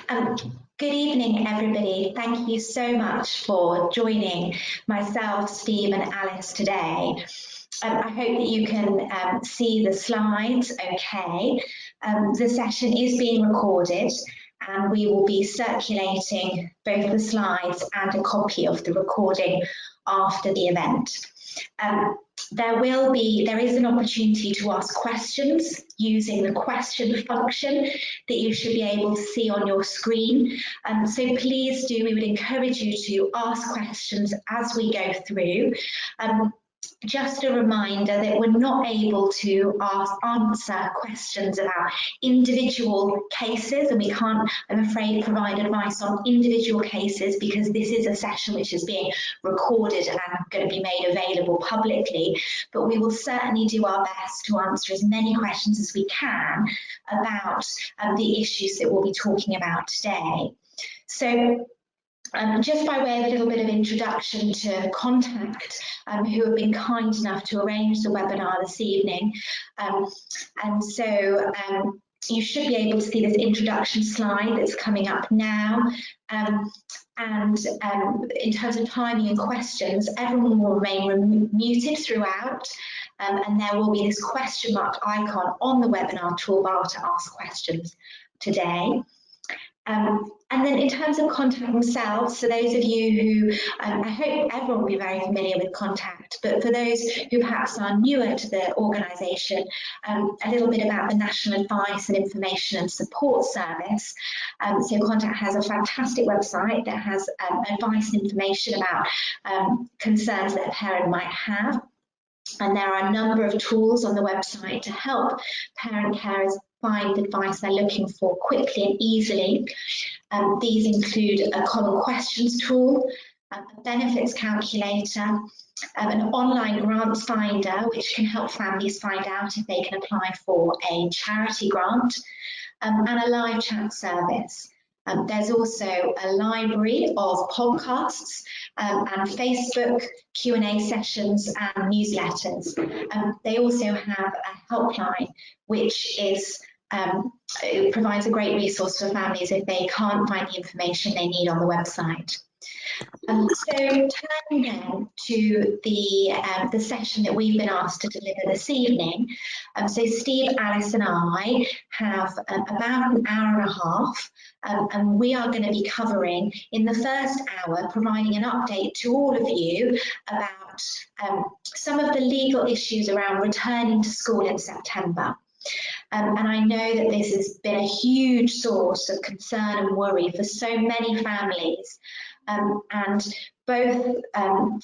Um, Good evening, everybody. Thank you so much for joining myself, Steve and Alice today. I hope that you can see the slides okay. The session is being recorded and we will be circulating both the slides and a copy of the recording after the event. There is an opportunity to ask questions using the question function that you should be able to see on your screen. So please do, we would encourage you to ask questions as we go through. Just a reminder that we're not able to answer questions about individual cases, and we can't, I'm afraid, provide advice on individual cases because this is a session which is being recorded and going to be made available publicly. But we will certainly do our best to answer as many questions as we can about the issues that we'll be talking about today. So just by way of a little bit of introduction to Contact, who have been kind enough to arrange the webinar this evening. You should be able to see this introduction slide that's coming up now. In terms of timing and questions, everyone will remain muted throughout, and there will be this question mark icon on the webinar toolbar to ask questions today. And then in terms of Contact themselves, so those of you who, I hope everyone will be very familiar with Contact, but for those who perhaps are newer to the organisation, a little bit about the National Advice and Information and Support Service. So Contact has a fantastic website that has advice and information about concerns that a parent might have. And there are a number of tools on the website to help parent carers find advice they're looking for quickly and easily. These include a common questions tool, a benefits calculator, an online grants finder, which can help families find out if they can apply for a charity grant, and a live chat service. There's also a library of podcasts and Facebook Q&A sessions and newsletters. They also have a helpline, which is it provides a great resource for families if they can't find the information they need on the website. So turning then to the session that we've been asked to deliver this evening. So Steve, Alice and I have about an hour and a half, and we are going to be covering in the first hour, providing an update to all of you about some of the legal issues around returning to school in September. And I know that this has been a huge source of concern and worry for so many families. And both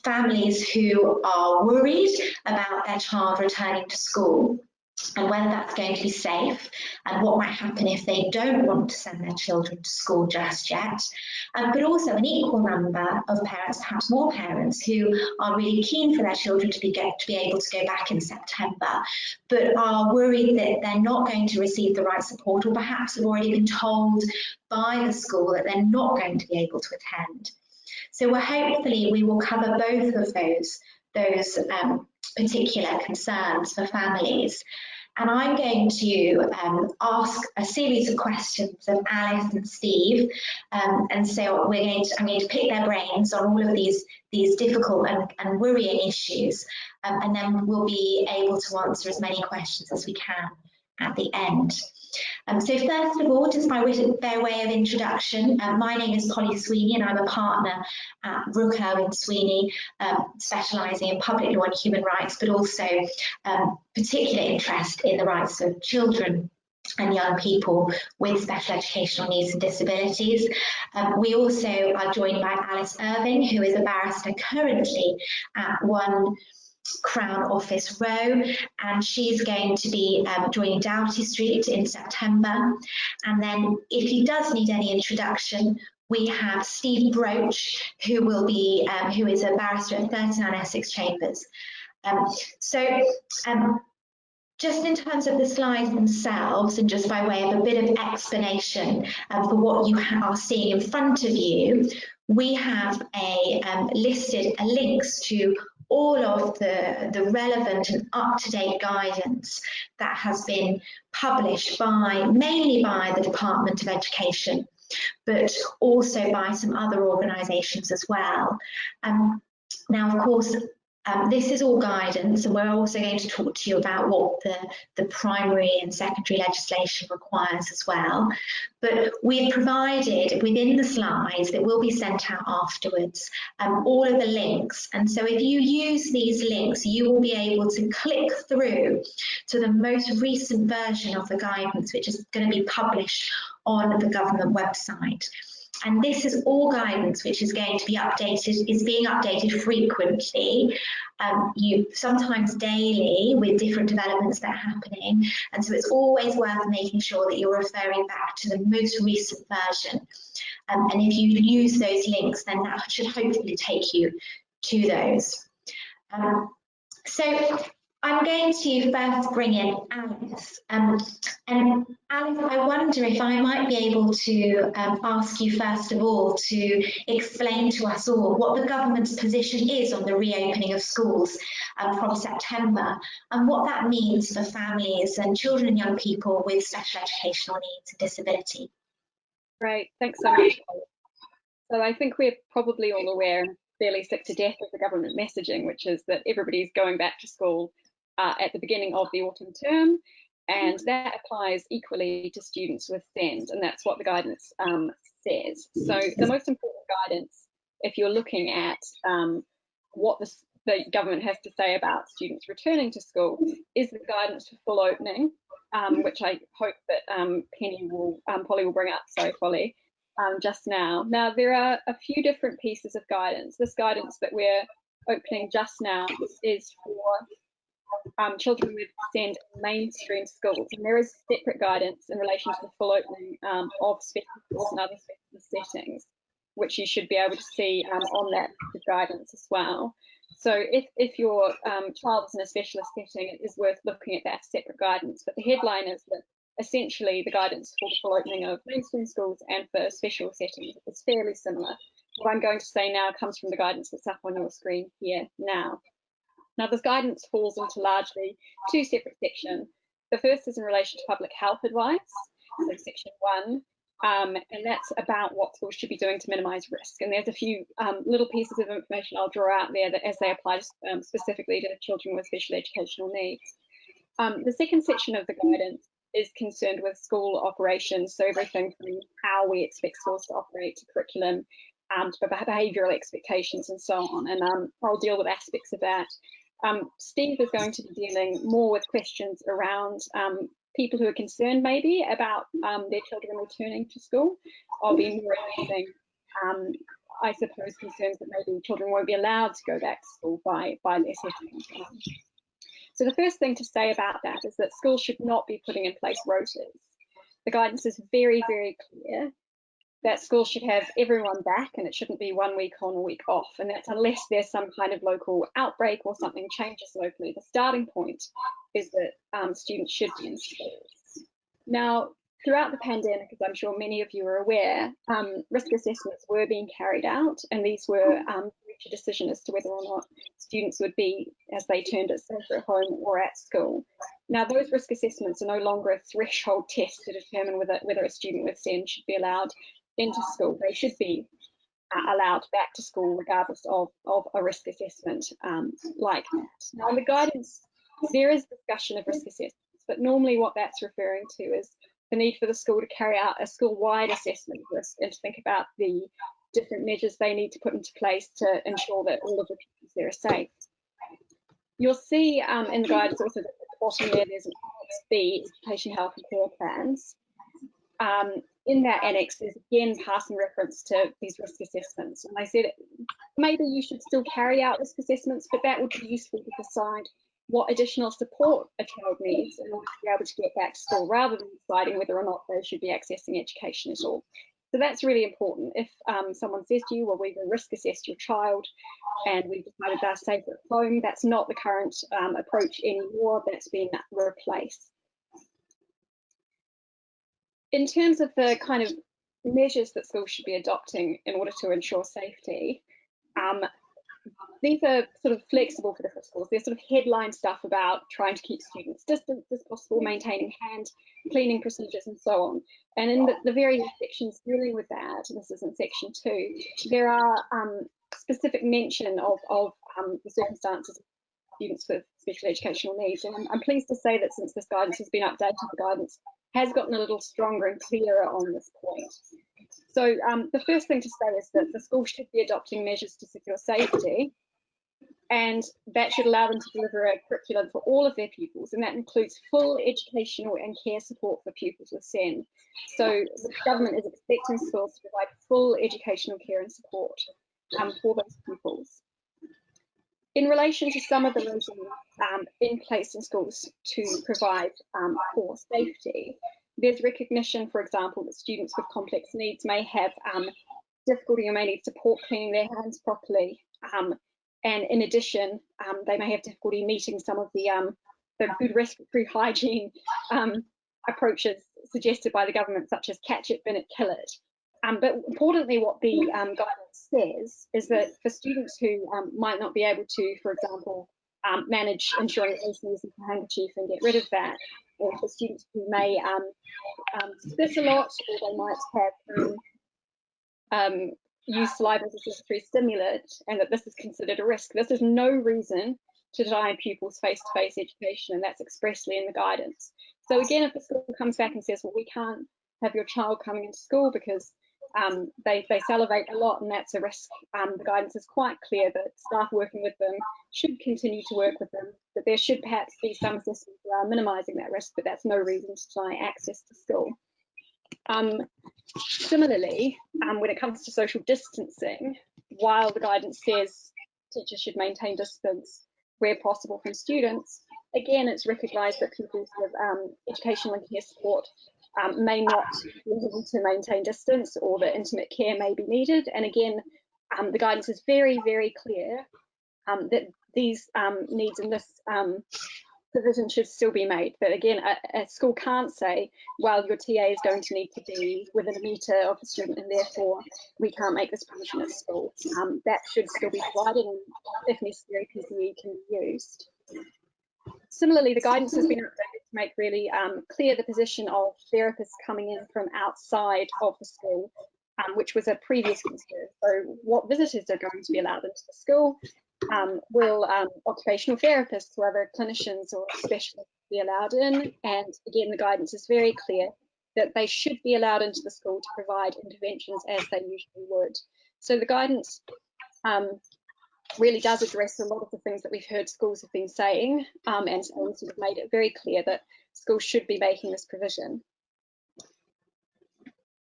families who are worried about their child returning to school and whether that's going to be safe and what might happen if they don't want to send their children to school just yet, but also an equal number of parents, perhaps more parents, who are really keen for their children to be able to go back in September, but are worried that they're not going to receive the right support, or perhaps have already been told by the school that they're not going to be able to attend. So hopefully we will cover both of those particular concerns for families. And I'm going to ask a series of questions of Alice and Steve, and so I'm going to pick their brains on all of these difficult and worrying issues, and then we'll be able to answer as many questions as we can at the end. So first of all, just by way of introduction, my name is Sweeney and I'm a partner at Rook, Sweeney, specialising in public law and human rights, but also particular interest in the rights of children and young people with special educational needs and disabilities. We also are joined by Alice Irving, who is a barrister currently at 1 Crown Office Row, and she's going to be joining Doughty Street in September. And then if he does need any introduction, we have Steve Broach, who is a barrister at 39 Essex Chambers. Just in terms of the slides themselves, and just by way of a bit of explanation for what you are seeing in front of you, we have listed links to all of the relevant and up-to-date guidance that has been published mainly by the Department of Education but also by some other organisations as well. Now, of course, this is all guidance, and we're also going to talk to you about what the primary and secondary legislation requires as well. But we've provided within the slides that will be sent out afterwards all of the links. And so if you use these links, you will be able to click through to the most recent version of the guidance, which is going to be published on the government website. And this is all guidance which is going to be updated, is being updated frequently, sometimes daily, with different developments that are happening. And so it's always worth making sure that you're referring back to the most recent version. And if you use those links, then that should hopefully take you to those. So I'm going to first bring in Alice. And Alice, I wonder if I might be able to ask you first of all to explain to us all what the government's position is on the reopening of schools from September, and what that means for families and children and young people with special educational needs and disability. Great, thanks so much. So I think we're probably all aware and fairly sick to death of the government messaging, which is that everybody's going back to school at the beginning of the autumn term, and that applies equally to students with SEND, and that's what the guidance says. So the most important guidance, if you're looking at what the government has to say about students returning to school, is the guidance for full opening, which I hope that Polly will bring up, sorry, Polly, just now. Now, there are a few different pieces of guidance. This guidance that we're opening just now is for children with SEND mainstream schools, and there is separate guidance in relation to the full opening of special schools and other special settings, which you should be able to see on that guidance as well. So if your child is in a specialist setting, it is worth looking at that separate guidance. But the headline is that essentially the guidance for the full opening of mainstream schools and for special settings is fairly similar. What I'm going to say now comes from the guidance that's up on your screen here now. Now, this guidance falls into largely two separate sections. The first is in relation to public health advice, so section 1, and that's about what schools should be doing to minimise risk. And there's a few little pieces of information I'll draw out there that as they apply specifically to children with special educational needs. The second section of the guidance is concerned with school operations, so everything from how we expect schools to operate to curriculum, to behavioural expectations and so on. And I'll deal with aspects of that. Steve is going to be dealing more with questions around people who are concerned maybe about their children returning to school. I'll be more addressing, I suppose, concerns that maybe children won't be allowed to go back to school by their settings. So the first thing to say about that is that schools should not be putting in place rotas. The guidance is very, very clear that schools should have everyone back, and it shouldn't be 1 week on, a week off, and that's unless there's some kind of local outbreak or something changes locally. The starting point is that students should be in schools. Now, throughout the pandemic, as I'm sure many of you are aware, risk assessments were being carried out, and these were reach a decision as to whether or not students would be, as they termed it, safer at home or at school. Now, those risk assessments are no longer a threshold test to determine whether a student with SEND should be allowed into school. They should be allowed back to school regardless of a risk assessment like that. Now, in the guidance, there is discussion of risk assessments, but normally what that's referring to is the need for the school to carry out a school-wide assessment of risk and to think about the different measures they need to put into place to ensure that all of the pupils there are safe. You'll see in the guidance also that at the bottom there, there's an Annex B, Education, Health and Care Plans. In that annex, there's again passing reference to these risk assessments. And I said maybe you should still carry out risk assessments, but that would be useful to decide what additional support a child needs in order to be able to get back to school, rather than deciding whether or not they should be accessing education at all. So that's really important. If someone says to you, well, we've risk assessed your child and we've decided they're safer at home, that's not the current approach anymore. That's been replaced. In terms of the kind of measures that schools should be adopting in order to ensure safety, these are sort of flexible for different schools. There's sort of headline stuff about trying to keep students distant as possible, maintaining hand cleaning procedures and so on. And in the various sections dealing with that, and this is in section 2, there are specific mention of the circumstances of students with special educational needs. And I'm pleased to say that since this guidance has been updated, the guidance has gotten a little stronger and clearer on this point. So the first thing to say is that the school should be adopting measures to secure safety, and that should allow them to deliver a curriculum for all of their pupils, and that includes full educational and care support for pupils with SEND. So the government is expecting schools to provide full educational care and support for those pupils. In relation to some of the regimes in place in schools to provide for safety, there's recognition, for example, that students with complex needs may have difficulty or may need support cleaning their hands properly. And in addition, they may have difficulty meeting some of the good respiratory hygiene approaches suggested by the government, such as catch it, bin it, kill it. But importantly, what the guidance says is that for students who might not be able to, for example, manage ensuring that they can use a handkerchief and get rid of that, or for students who may spit a lot, or they might have use saliva as a sensory stimulant, and that this is considered a risk. This is no reason to deny pupils face-to-face education, and that's expressly in the guidance. So again, if the school comes back and says, well, we can't have your child coming into school because they salivate a lot and that's a risk, the guidance is quite clear that staff working with them should continue to work with them, that there should perhaps be some assistance around minimising that risk, but that's no reason to deny access to school. Similarly, when it comes to social distancing, while the guidance says teachers should maintain distance where possible from students, again, it's recognised that pupils with educational and care support may not be able to maintain distance, or that intimate care may be needed. And again, the guidance is very, very clear that these needs in this provision should still be made. But again, a school can't say, well, your TA is going to need to be within a metre of the student and therefore we can't make this provision at school. That should still be provided, and if necessary, PPE can be used. Similarly, the guidance has been updated to make really clear the position of therapists coming in from outside of the school, which was a previous concern. So what visitors are going to be allowed into the school? Will occupational therapists or other clinicians or specialists be allowed in? And again, the guidance is very clear that they should be allowed into the school to provide interventions as they usually would. So the guidance really does address a lot of the things that we've heard schools have been saying, and sort of made it very clear that schools should be making this provision.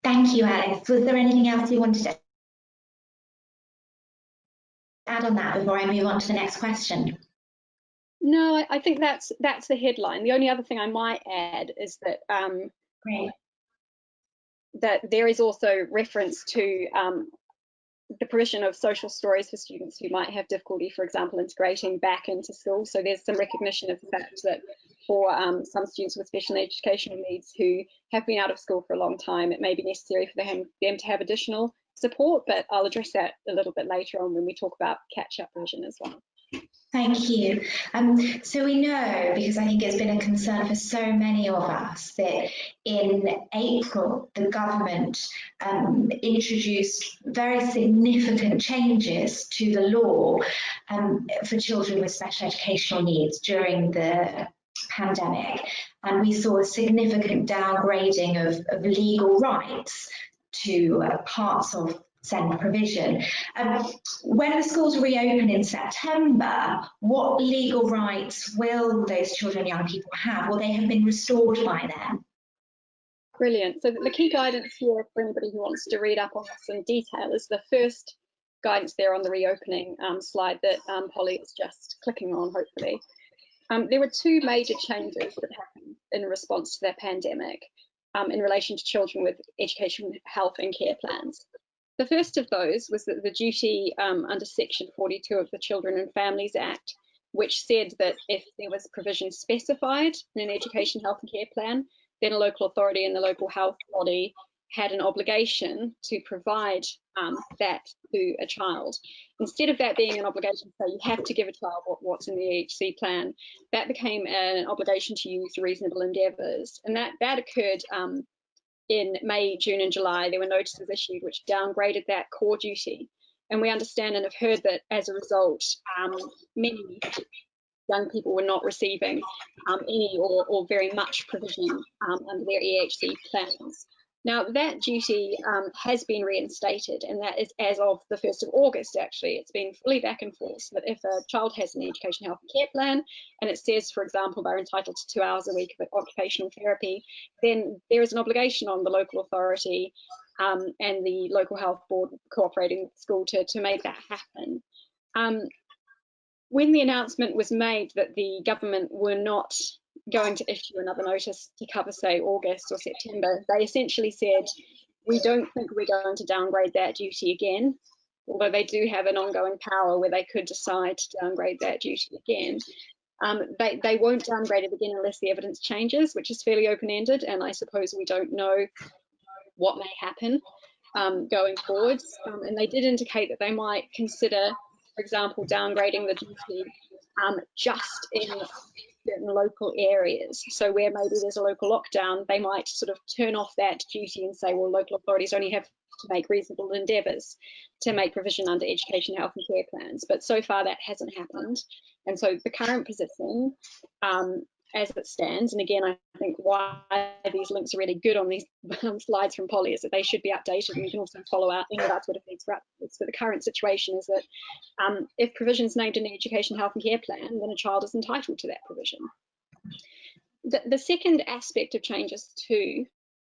Thank you, Alex. Was there anything else you wanted to add on that before I move on to the next question? No, I think that's the headline. The only other thing I might add is that that there is also reference to the provision of social stories for students who might have difficulty, for example, integrating back into school. So there's some recognition of the fact that for some students with special educational needs who have been out of school for a long time, it may be necessary for them to have additional support, but I'll address that a little bit later on when we talk about catch-up provision as well. Thank you. So we know, because I think it's been a concern for so many of us, that in April the government introduced very significant changes to the law for children with special educational needs during the pandemic, and we saw a significant downgrading of legal rights to parts of SEND provision. When the schools reopen in September, what legal rights will those children and young people have? Will they have been restored by then? Brilliant. So the key guidance here for anybody who wants to read up on this in detail is the first guidance there on the reopening slide that Polly is just clicking on, hopefully. There were two major changes that happened in response to the pandemic in relation to children with education, health and care plans. The first of those was that the duty under Section 42 of the Children and Families Act, which said that if there was provision specified in an education, health and care plan, then a local authority and the local health body had an obligation to provide that to a child. Instead of that being an obligation, so you have to give a child what's in the EHC plan, that became an obligation to use reasonable endeavours. And that occurred in May, June and July. There were notices issued which downgraded that core duty. And we understand and have heard that as a result, many young people were not receiving any or very much provision under their EHC plans. Now, that duty has been reinstated, and that is as of the 1st of August, actually. It's been fully back and forth, that if a child has an education, health and care plan, and it says, for example, they're entitled to 2 hours a week of occupational therapy, then there is an obligation on the local authority and the local health board cooperating with the school to make that happen. When the announcement was made that the government were not going to issue another notice to cover, say, August or September, they essentially said, we don't think we're going to downgrade that duty again, although they do have an ongoing power where they could decide to downgrade that duty again. They won't downgrade it again unless the evidence changes, which is fairly open-ended, and I suppose we don't know what may happen going forwards. And they did indicate that they might consider, for example, downgrading the duty just in certain local areas. So where maybe there's a local lockdown, they might sort of turn off that duty and say, well, local authorities only have to make reasonable endeavours to make provision under education, health and care plans. But so far that hasn't happened. And so the current position, as it stands, and again, I think why these links are really good on these slides from Polly is that they should be updated, and you can also follow out any of our Twitter feeds for updates. But the current situation is that if provisions named in the education, health and care plan, then a child is entitled to that provision. The second aspect of changes to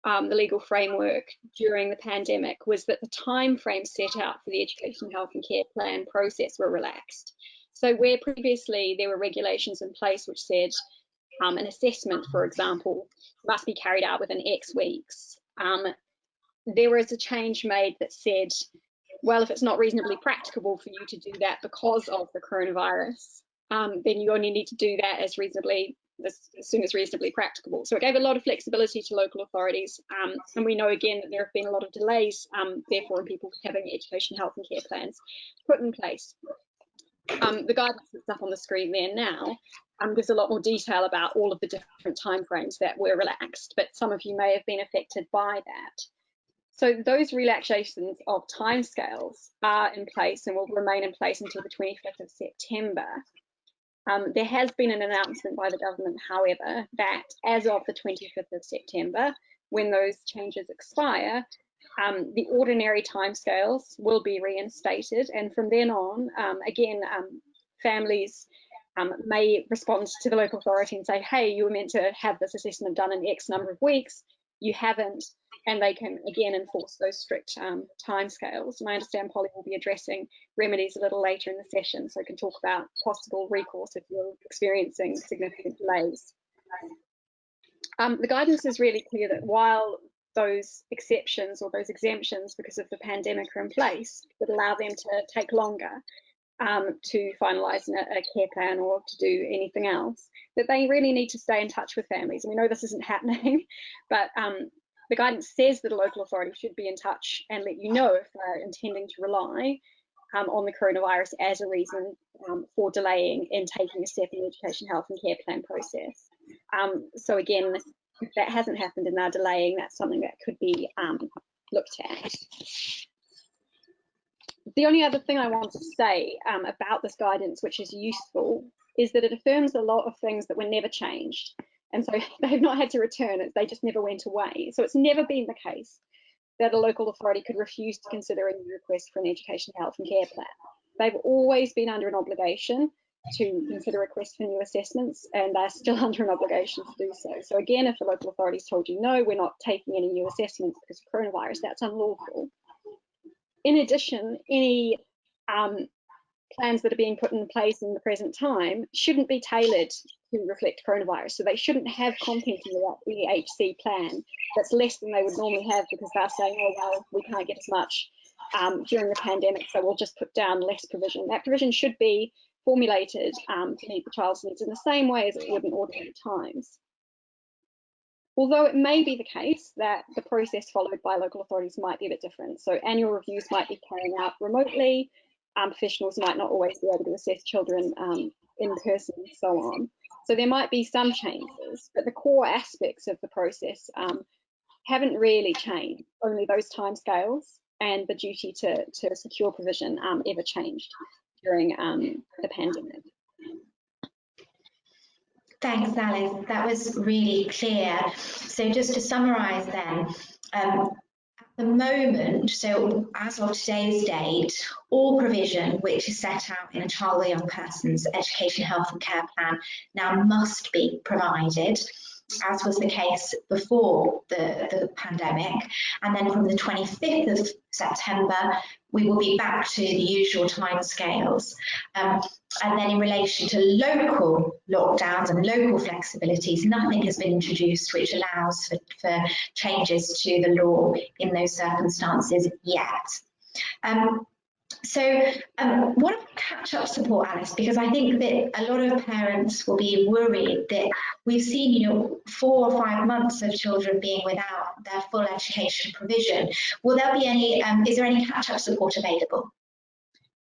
the legal framework during the pandemic was that the time frames set out for the education, health and care plan process were relaxed. So where previously there were regulations in place which said an assessment, for example, must be carried out within X weeks, there was a change made that said, well, if it's not reasonably practicable for you to do that because of the coronavirus, then you only need to do that as soon as reasonably practicable. So it gave a lot of flexibility to local authorities, and we know again that there have been a lot of delays, therefore, in people having education, health and care plans put in place. The guidance that's up on the screen there now gives a lot more detail about all of the different timeframes that were relaxed, but some of you may have been affected by that. So those relaxations of timescales are in place and will remain in place until the 25th of September. There has been an announcement by the government, however, that as of the 25th of September, when those changes expire, the ordinary timescales will be reinstated, and from then on, again, families may respond to the local authority and say, hey, you were meant to have this assessment done in X number of weeks, you haven't, and they can again enforce those strict timescales. And I understand Polly will be addressing remedies a little later in the session, so I can talk about possible recourse if you're experiencing significant delays. The guidance is really clear that while those exceptions or those exemptions because of the pandemic are in place that allow them to take longer to finalise a care plan or to do anything else, that they really need to stay in touch with families. And we know this isn't happening, but the guidance says that a local authority should be in touch and let you know if they're intending to rely on the coronavirus as a reason for delaying in taking a step in the education, health and care plan process. So again, if that hasn't happened and they're delaying, that's something that could be looked at. The only other thing I want to say about this guidance, which is useful, is that it affirms a lot of things that were never changed. And so they've not had to return it, they just never went away. So it's never been the case that a local authority could refuse to consider a new request for an education, health and care plan. They've always been under an obligation to consider requests for new assessments, and they're still under an obligation to do so. So again, if the local authority's told you, no, we're not taking any new assessments because of coronavirus, that's unlawful. In addition, any plans that are being put in place in the present time shouldn't be tailored to reflect coronavirus. So they shouldn't have content in the EHC plan that's less than they would normally have because they're saying, oh, well, we can't get as much during the pandemic, so we'll just put down less provision. That provision should be formulated to meet the child's needs in the same way as it would in ordinary times. although it may be the case that the process followed by local authorities might be a bit different. So annual reviews might be carried out remotely, professionals might not always be able to assess children in person and so on. So there might be some changes, but the core aspects of the process haven't really changed. Only those timescales and the duty to secure provision ever changed during the pandemic. Thanks, Alice. That was really clear. So just to summarise then, at the moment, so as of today's date, all provision which is set out in a child or young person's education, health and care plan now must be provided, as was the case before the pandemic. And then from the 25th of September, we will be back to the usual timescales. And then in relation to local lockdowns and local flexibilities, nothing has been introduced which allows for changes to the law in those circumstances yet. What about catch-up support, Alice? Because I think that a lot of parents will be worried that we've seen, 4 or 5 months of children being without their full education provision. Will there be any? Is there any catch-up support available?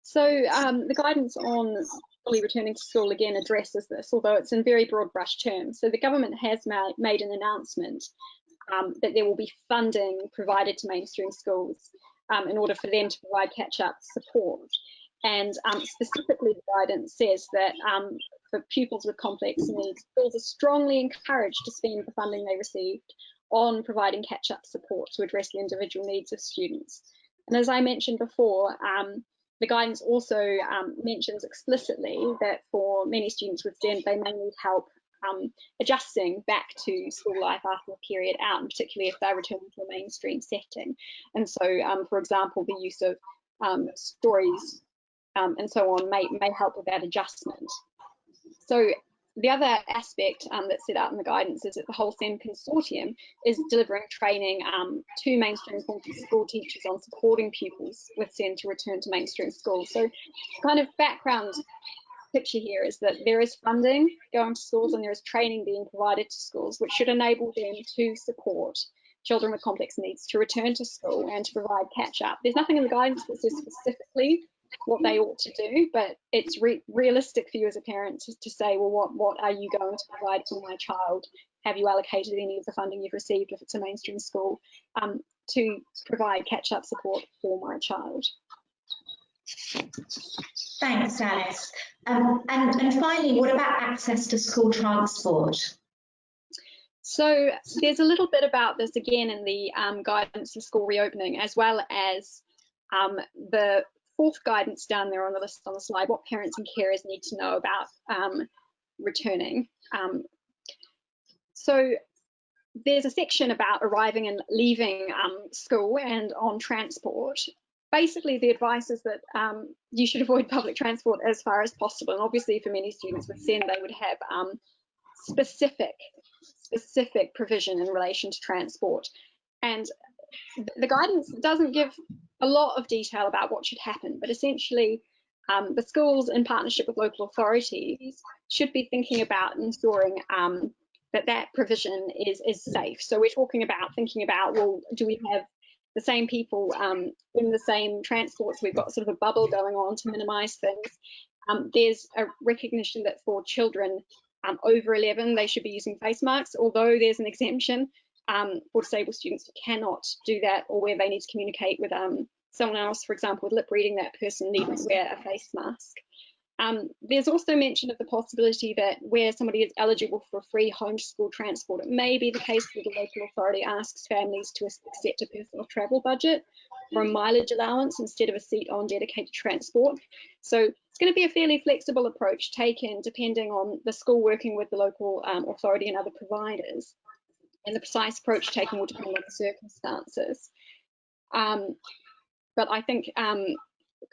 So the guidance on fully returning to school again addresses this, although it's in very broad brush terms. So the government has made an announcement that there will be funding provided to mainstream schools in order for them to provide catch-up support. And specifically, the guidance says that for pupils with complex needs, schools are strongly encouraged to spend the funding they received on providing catch-up support to address the individual needs of students. And as I mentioned before, the guidance also mentions explicitly that for many students with SEND, they may need help adjusting back to school life after a period out, and particularly if they're returning to a mainstream setting. And so, for example, the use of stories and so on may help with that adjustment. So the other aspect that's set out in the guidance is that the whole SEND consortium is delivering training to mainstream school teachers on supporting pupils with SEND to return to mainstream schools. So kind of background picture here is that there is funding going to schools and there is training being provided to schools which should enable them to support children with complex needs to return to school and to provide catch-up. There's nothing in the guidance that says specifically what they ought to do, but it's realistic for you as a parent to say, well, what are you going to provide for my child? Have you allocated any of the funding you've received if it's a mainstream school to provide catch-up support for my child? Thanks, Alice. And finally, what about access to school transport? So there's a little bit about this again in the guidance for school reopening, as well as the fourth guidance down there on the list on the slide, what parents and carers need to know about returning. So there's a section about arriving and leaving school and on transport. Basically, the advice is that you should avoid public transport as far as possible. And obviously, for many students with SEND, they would have specific provision in relation to transport. And the guidance doesn't give a lot of detail about what should happen, but essentially, the schools, in partnership with local authorities, should be thinking about ensuring that provision is safe. So we're thinking about, well, do we have the same people in the same transports? We've got sort of a bubble going on to minimise things. There's a recognition that for children over 11, they should be using face masks, although there's an exemption for disabled students who cannot do that, or where they need to communicate with someone else, for example, with lip reading, that person needn't wear a face mask. There's also mention of the possibility that where somebody is eligible for free home to school transport, it may be the case that the local authority asks families to accept a personal travel budget or a mileage allowance instead of a seat on dedicated transport. So it's going to be a fairly flexible approach taken depending on the school working with the local authority and other providers. And the precise approach taken will depend on the circumstances. But I think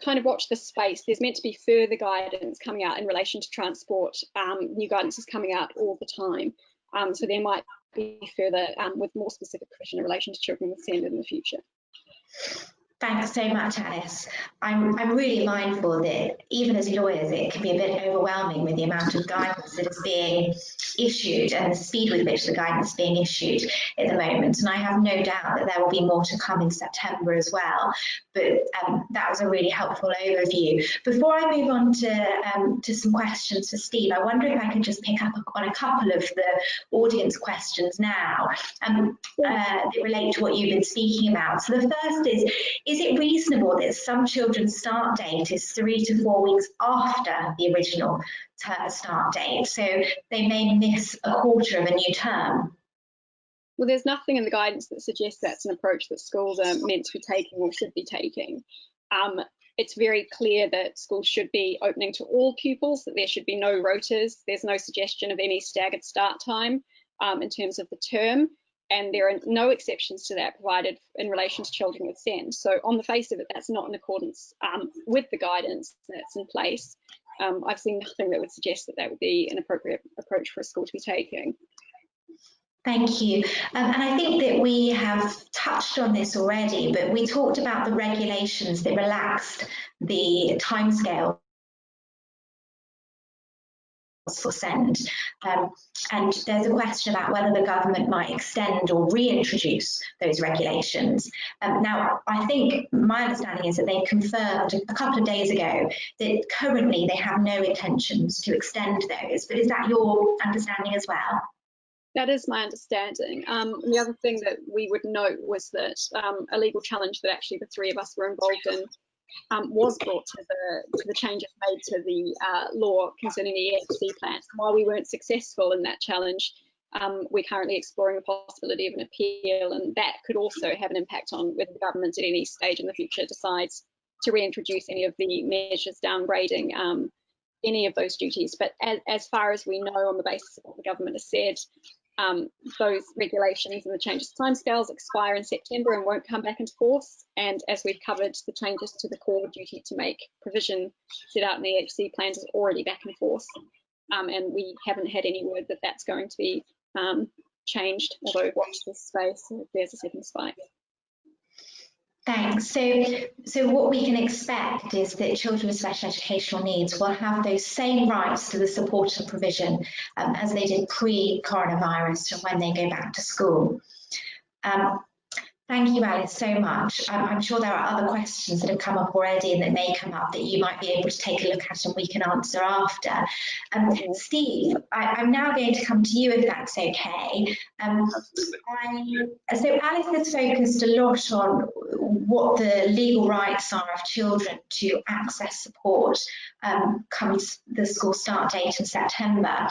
kind of watch this space. There's meant to be further guidance coming out in relation to transport. New guidance is coming out all the time. So there might be further with more specific provision in relation to children with SEND in the future. Thanks so much, Alice. I'm really mindful that even as lawyers, it can be a bit overwhelming with the amount of guidance that is being issued and the speed with which the guidance is being issued at the moment. And I have no doubt that there will be more to come in September as well. But that was a really helpful overview. Before I move on to some questions for Steve, I wonder if I could just pick up on a couple of the audience questions now that relate to what you've been speaking about. So the first is it reasonable that some children's start date is 3 to 4 weeks after the original start date, so they may miss a quarter of a new term? Well, there's nothing in the guidance that suggests that's an approach that schools are meant to be taking or should be taking. It's very clear that schools should be opening to all pupils, that there should be no rotas. There's no suggestion of any staggered start time in terms of the term. And there are no exceptions to that provided in relation to children with SEND. So on the face of it, that's not in accordance with the guidance that's in place. I've seen nothing that would suggest that that would be an appropriate approach for a school to be taking. Thank you. And I think that we have touched on this already, but we talked about the regulations that relaxed the timescale for SEND. And there's a question about whether the government might extend or reintroduce those regulations. Now, I think my understanding is that they confirmed a couple of days ago that currently they have no intentions to extend those, but is that your understanding as well? That is my understanding. The other thing that we would note was that a legal challenge that actually the three of us were involved in was brought to the changes made to the law concerning the EHC plans. And while we weren't successful in that challenge, we're currently exploring the possibility of an appeal, and that could also have an impact on whether the government at any stage in the future decides to reintroduce any of the measures downgrading any of those duties. But as far as we know, on the basis of what the government has said, those regulations and the changes to timescales expire in September and won't come back into force. And as we've covered, the changes to the core duty to make provision set out in the EHC plans is already back in force. And we haven't had any word that that's going to be changed, although watch this space if there's a second spike. Thanks. So what we can expect is that children with special educational needs will have those same rights to the support and provision as they did pre-coronavirus and when they go back to school. Thank you, Alice, so much. I'm sure there are other questions that have come up already and that may come up that you might be able to take a look at and we can answer after. Steve, I'm now going to come to you if that's okay. So Alice has focused a lot on what the legal rights are of children to access support comes the school start date in September.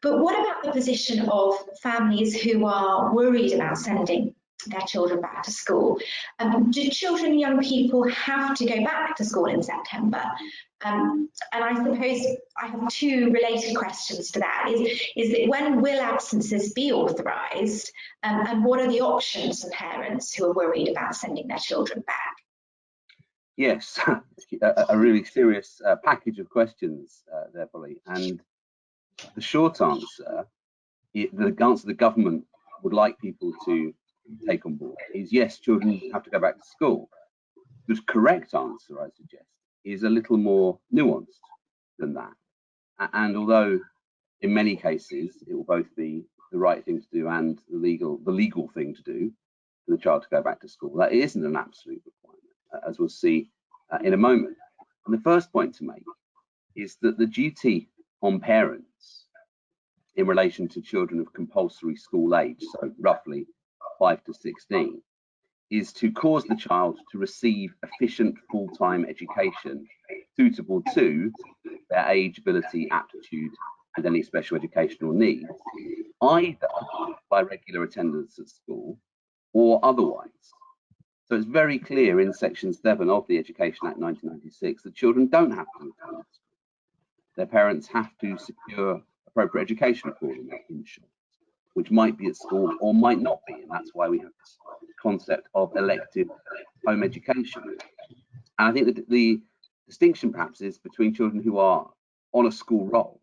But what about the position of families who are worried about sending their children back to school? Do children and young people have to go back to school in September? And I suppose I have two related questions to that. Is that when will absences be authorised, and what are the options for parents who are worried about sending their children back? Yes, a really serious package of questions there, Polly. And the short answer, the answer the government would like people to take on board is yes, children have to go back to school. The correct answer, I suggest, is a little more nuanced than that. And although in many cases it will both be the right thing to do and the legal thing to do for the child to go back to school, that isn't an absolute requirement, as we'll see in a moment. And the first point to make is that the duty on parents in relation to children of compulsory school age, so roughly 5 to 16, is to cause the child to receive efficient full-time education suitable to their age, ability, aptitude, and any special educational needs, either by regular attendance at school or otherwise. So it's very clear in Section 7 of the Education Act 1996 that children don't have to attend school. Their parents have to secure appropriate education for them, in short, which might be at school or might not be, and that's why we have this concept of elective home education. And I think that the distinction perhaps is between children who are on a school roll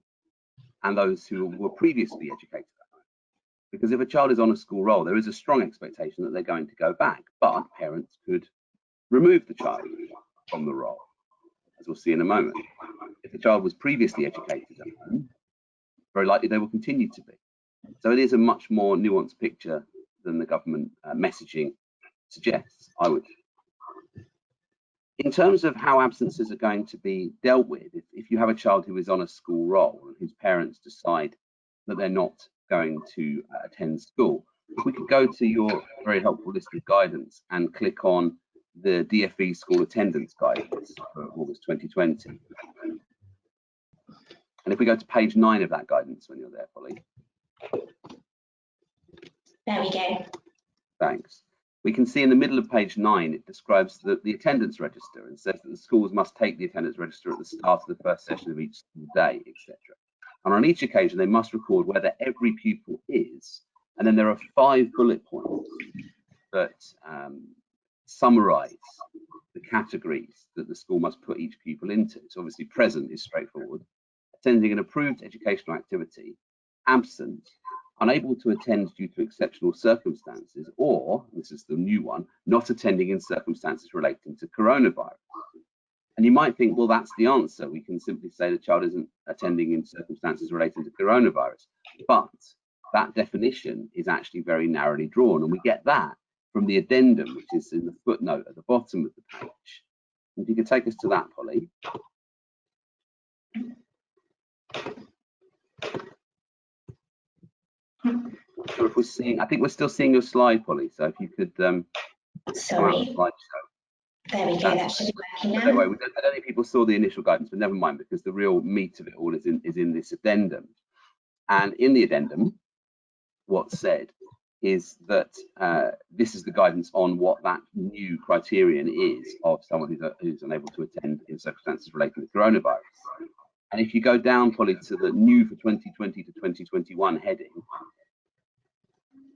and those who were previously educated at home. Because if a child is on a school roll, there is a strong expectation that they're going to go back, but parents could remove the child from the role, as we'll see in a moment. If the child was previously educated at home, very likely they will continue to be. So it is a much more nuanced picture than the government messaging suggests, I would. In terms of how absences are going to be dealt with, if you have a child who is on a school roll and whose parents decide that they're not going to attend school, if we could go to your very helpful list of guidance and click on the DfE school attendance guidance for August 2020. And if we go to page 9 of that guidance when you're there, Polly. There we go. Thanks. We can see in the middle of page 9, it describes the attendance register and says that the schools must take the attendance register at the start of the first session of each school day, etc. And on each occasion, they must record whether every pupil is, and then there are 5 bullet points that summarise the categories that the school must put each pupil into. So obviously present is straightforward, attending an approved educational activity, absent, unable to attend due to exceptional circumstances, or, this is the new one, not attending in circumstances relating to coronavirus. And you might think, well, that's the answer. We can simply say the child isn't attending in circumstances relating to coronavirus. But that definition is actually very narrowly drawn, and we get that from the addendum, which is in the footnote at the bottom of the page. If you could take us to that, Polly. So if we're seeing, I think we're still seeing your slide, Polly. So if you could Sorry. There we go. That should be working now. Anyway, I don't think people saw the initial guidance, but never mind, because the real meat of it all is in this addendum. And in the addendum, what's said is that this is the guidance on what that new criterion is of someone who's unable to attend in circumstances relating to coronavirus. And if you go down, Polly, to the new for 2020 to 2021 heading,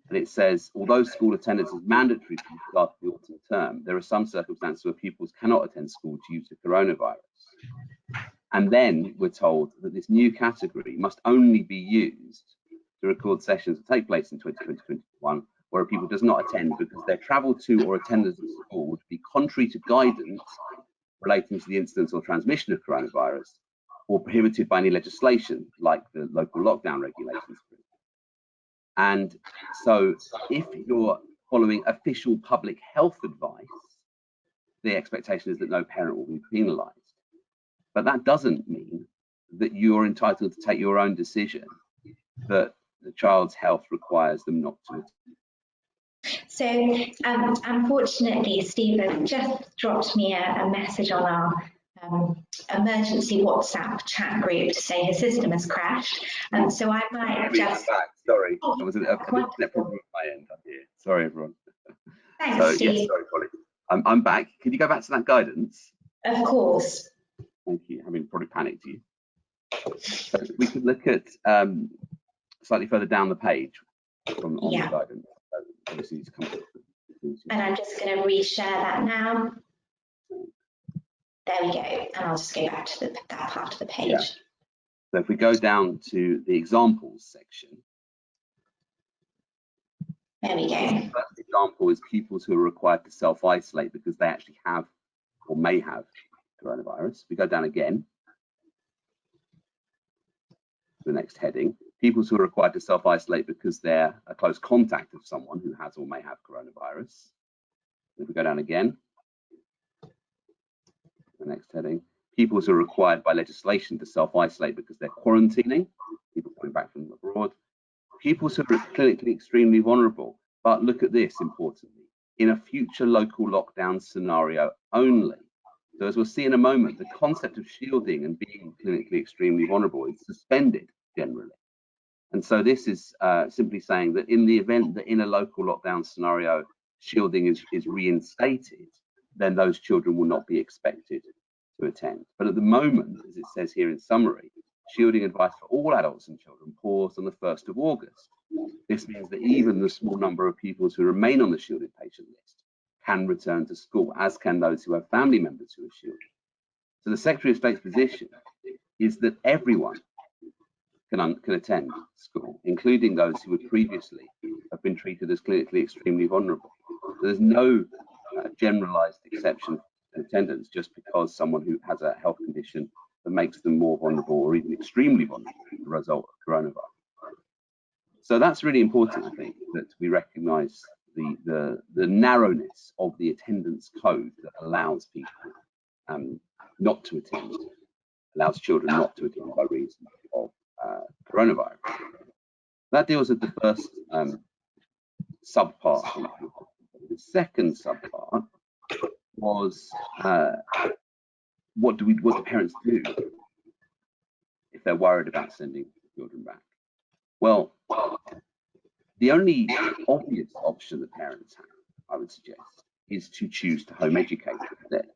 and it says, although school attendance is mandatory from the start of the autumn term, there are some circumstances where pupils cannot attend school due to coronavirus. And then we're told that this new category must only be used to record sessions that take place in 2020-21 where a pupil does not attend because their travel to or attendance at school would be contrary to guidance relating to the incidence or transmission of coronavirus, or prohibited by any legislation like the local lockdown regulations. And so if you're following official public health advice, the expectation is that no parent will be penalised. But that doesn't mean that you're entitled to take your own decision that the child's health requires them not to. So unfortunately, Stephen just dropped me a message on our emergency WhatsApp chat group to say his system has crashed. So I might just... Sorry, there was an internet problem at my end up here. Sorry, everyone. Thanks, Steve. Yes, sorry, Polly. I'm back. Can you go back to that guidance? Of course. Thank you. I mean, probably panicked you. So we could look at slightly further down the page from the guidance. Obviously, it's come and I'm just going to reshare that now. There we go. And I'll just go back to that part of the page. Yeah. So if we go down to the examples section. There we go. The first example is pupils who are required to self-isolate because they actually have or may have coronavirus. We go down again. The next heading, pupils who are required to self-isolate because they're a close contact of someone who has or may have coronavirus. If we go down again, the next heading, pupils who are required by legislation to self-isolate because they're quarantining, people coming back from abroad. Pupils who are clinically extremely vulnerable, but look at this importantly, in a future local lockdown scenario only. So as we'll see in a moment, the concept of shielding and being clinically extremely vulnerable is suspended generally. And so this is simply saying that in the event that in a local lockdown scenario, shielding is reinstated, then those children will not be expected to attend. But at the moment, as it says here in summary, shielding advice for all adults and children paused on the 1st of August. This means that even the small number of pupils who remain on the shielded patient list can return to school, as can those who have family members who are shielded. So the Secretary of State's position is that everyone can attend school, including those who would previously have been treated as clinically extremely vulnerable. There's no generalized exception to attendance just because someone who has a health condition that makes them more vulnerable or even extremely vulnerable as a result of coronavirus. So that's really important, I think, that we recognise the narrowness of the attendance code that allows people not to attend, allows children not to attend by reason of coronavirus. That deals with the first subpart. The second subpart was what do parents do if they're worried about sending children back? Well, the only obvious option that parents have, I would suggest, is to choose to home educate instead,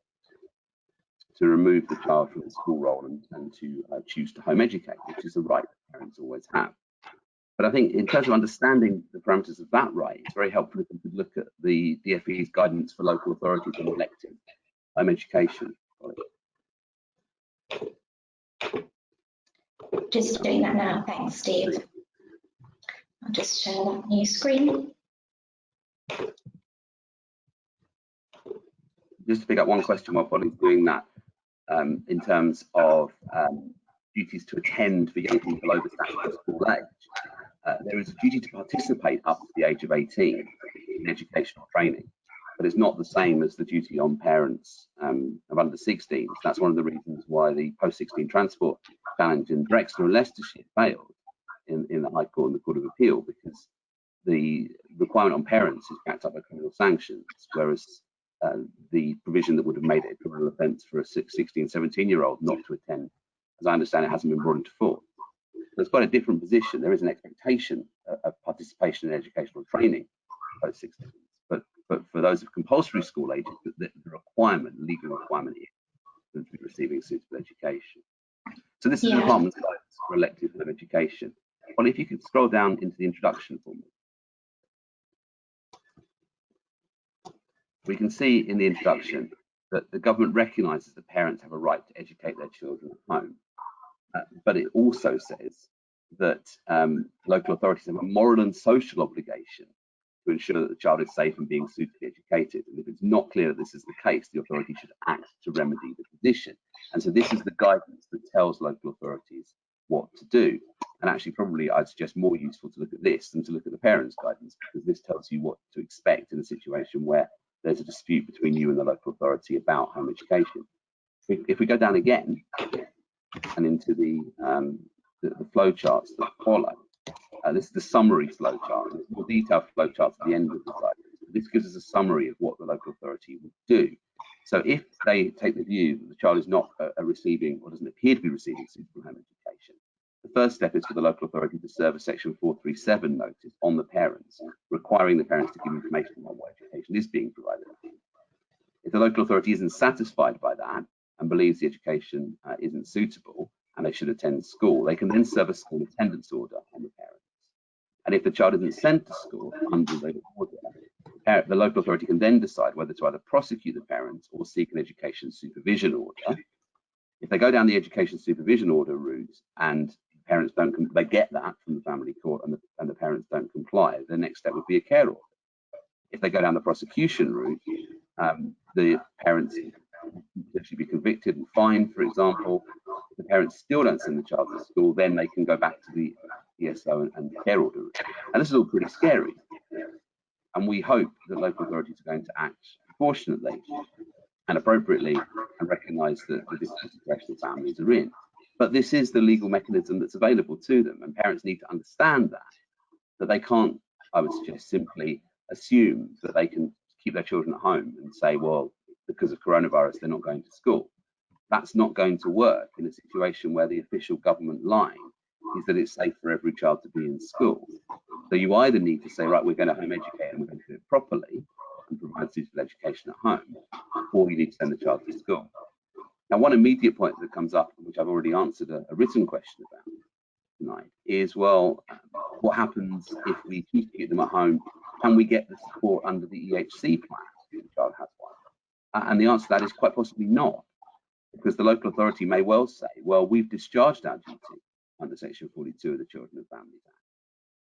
to remove the child from the school role and to choose to home educate, which is a right that parents always have. But I think in terms of understanding the parameters of that right, it's very helpful if we could look at the DfE's guidance for local authorities on elective home education. Just doing that now. Thanks, Steve. I'll just share that new screen. Just to pick up one question while Polly's doing that, in terms of duties to attend for young people over statutory school age, there is a duty to participate up to the age of 18 in educational training, but it's not the same as the duty on parents of under 16. So that's one of the reasons why the post-16 transport challenge in Brexit and Leicestershire failed in the High Court and the Court of Appeal, because the requirement on parents is backed up by criminal sanctions, whereas the provision that would have made it a criminal offence for a 16, 17-year-old not to attend, as I understand it, hasn't been brought into force. So it's quite a different position. There is an expectation of participation in educational training post-16, but for those of compulsory school age, the requirement, legal requirement, is to be receiving suitable education. So this is the department's guidance for elective home education. Well, if you could scroll down into the introduction for me. We can see in the introduction that the government recognises that parents have a right to educate their children at home, but it also says that local authorities have a moral and social obligation to ensure that the child is safe and being suitably educated. And if it's not clear that this is the case, the authority should act to remedy the position. And so this is the guidance that tells local authorities what to do. And actually, probably I'd suggest more useful to look at this than to look at the parents' guidance, because this tells you what to expect in a situation where there's a dispute between you and the local authority about home education. If we go down again and into the flow charts that follow, this is the summary flow chart. There's more detailed flow charts at the end of the guidance. This gives us a summary of what the local authority would do. So if they take the view that the child is not receiving or doesn't appear to be receiving suitable home education, the first step is for the local authority to serve a section 437 notice on the parents, requiring the parents to give information on what education is being provided. If the local authority isn't satisfied by that and believes the education isn't suitable and they should attend school, they can then serve a school attendance order on the parents. And if the child isn't sent to school under the order, the local authority can then decide whether to either prosecute the parents or seek an education supervision order. If they go down the education supervision order route and parents don't, they get that from the family court and the parents don't comply, the next step would be a care order. If they go down the prosecution route, the parents could actually be convicted and fined, for example. If the parents still don't send the child to school, then they can go back to the ESO and the care order route. And this is all pretty scary. And we hope that local authorities are going to act proportionately and appropriately and recognise that the difficult situation families are in. But this is the legal mechanism that's available to them, and parents need to understand that they can't, I would suggest, simply assume that they can keep their children at home and say, well, because of coronavirus, they're not going to school. That's not going to work in a situation where the official government line is that it's safe for every child to be in school. So you either need to say, right, we're going to home educate and we're going to do it properly and provide suitable education at home, or you need to send the child to school. Now, one immediate point that comes up, which I've already answered a written question about tonight, is, well, what happens if we choose to keep them at home? Can we get the support under the EHC plan if the child has one? And the answer to that is quite possibly not, because the local authority may well say, well, we've discharged our duty under Section 42 of the Children and Families Act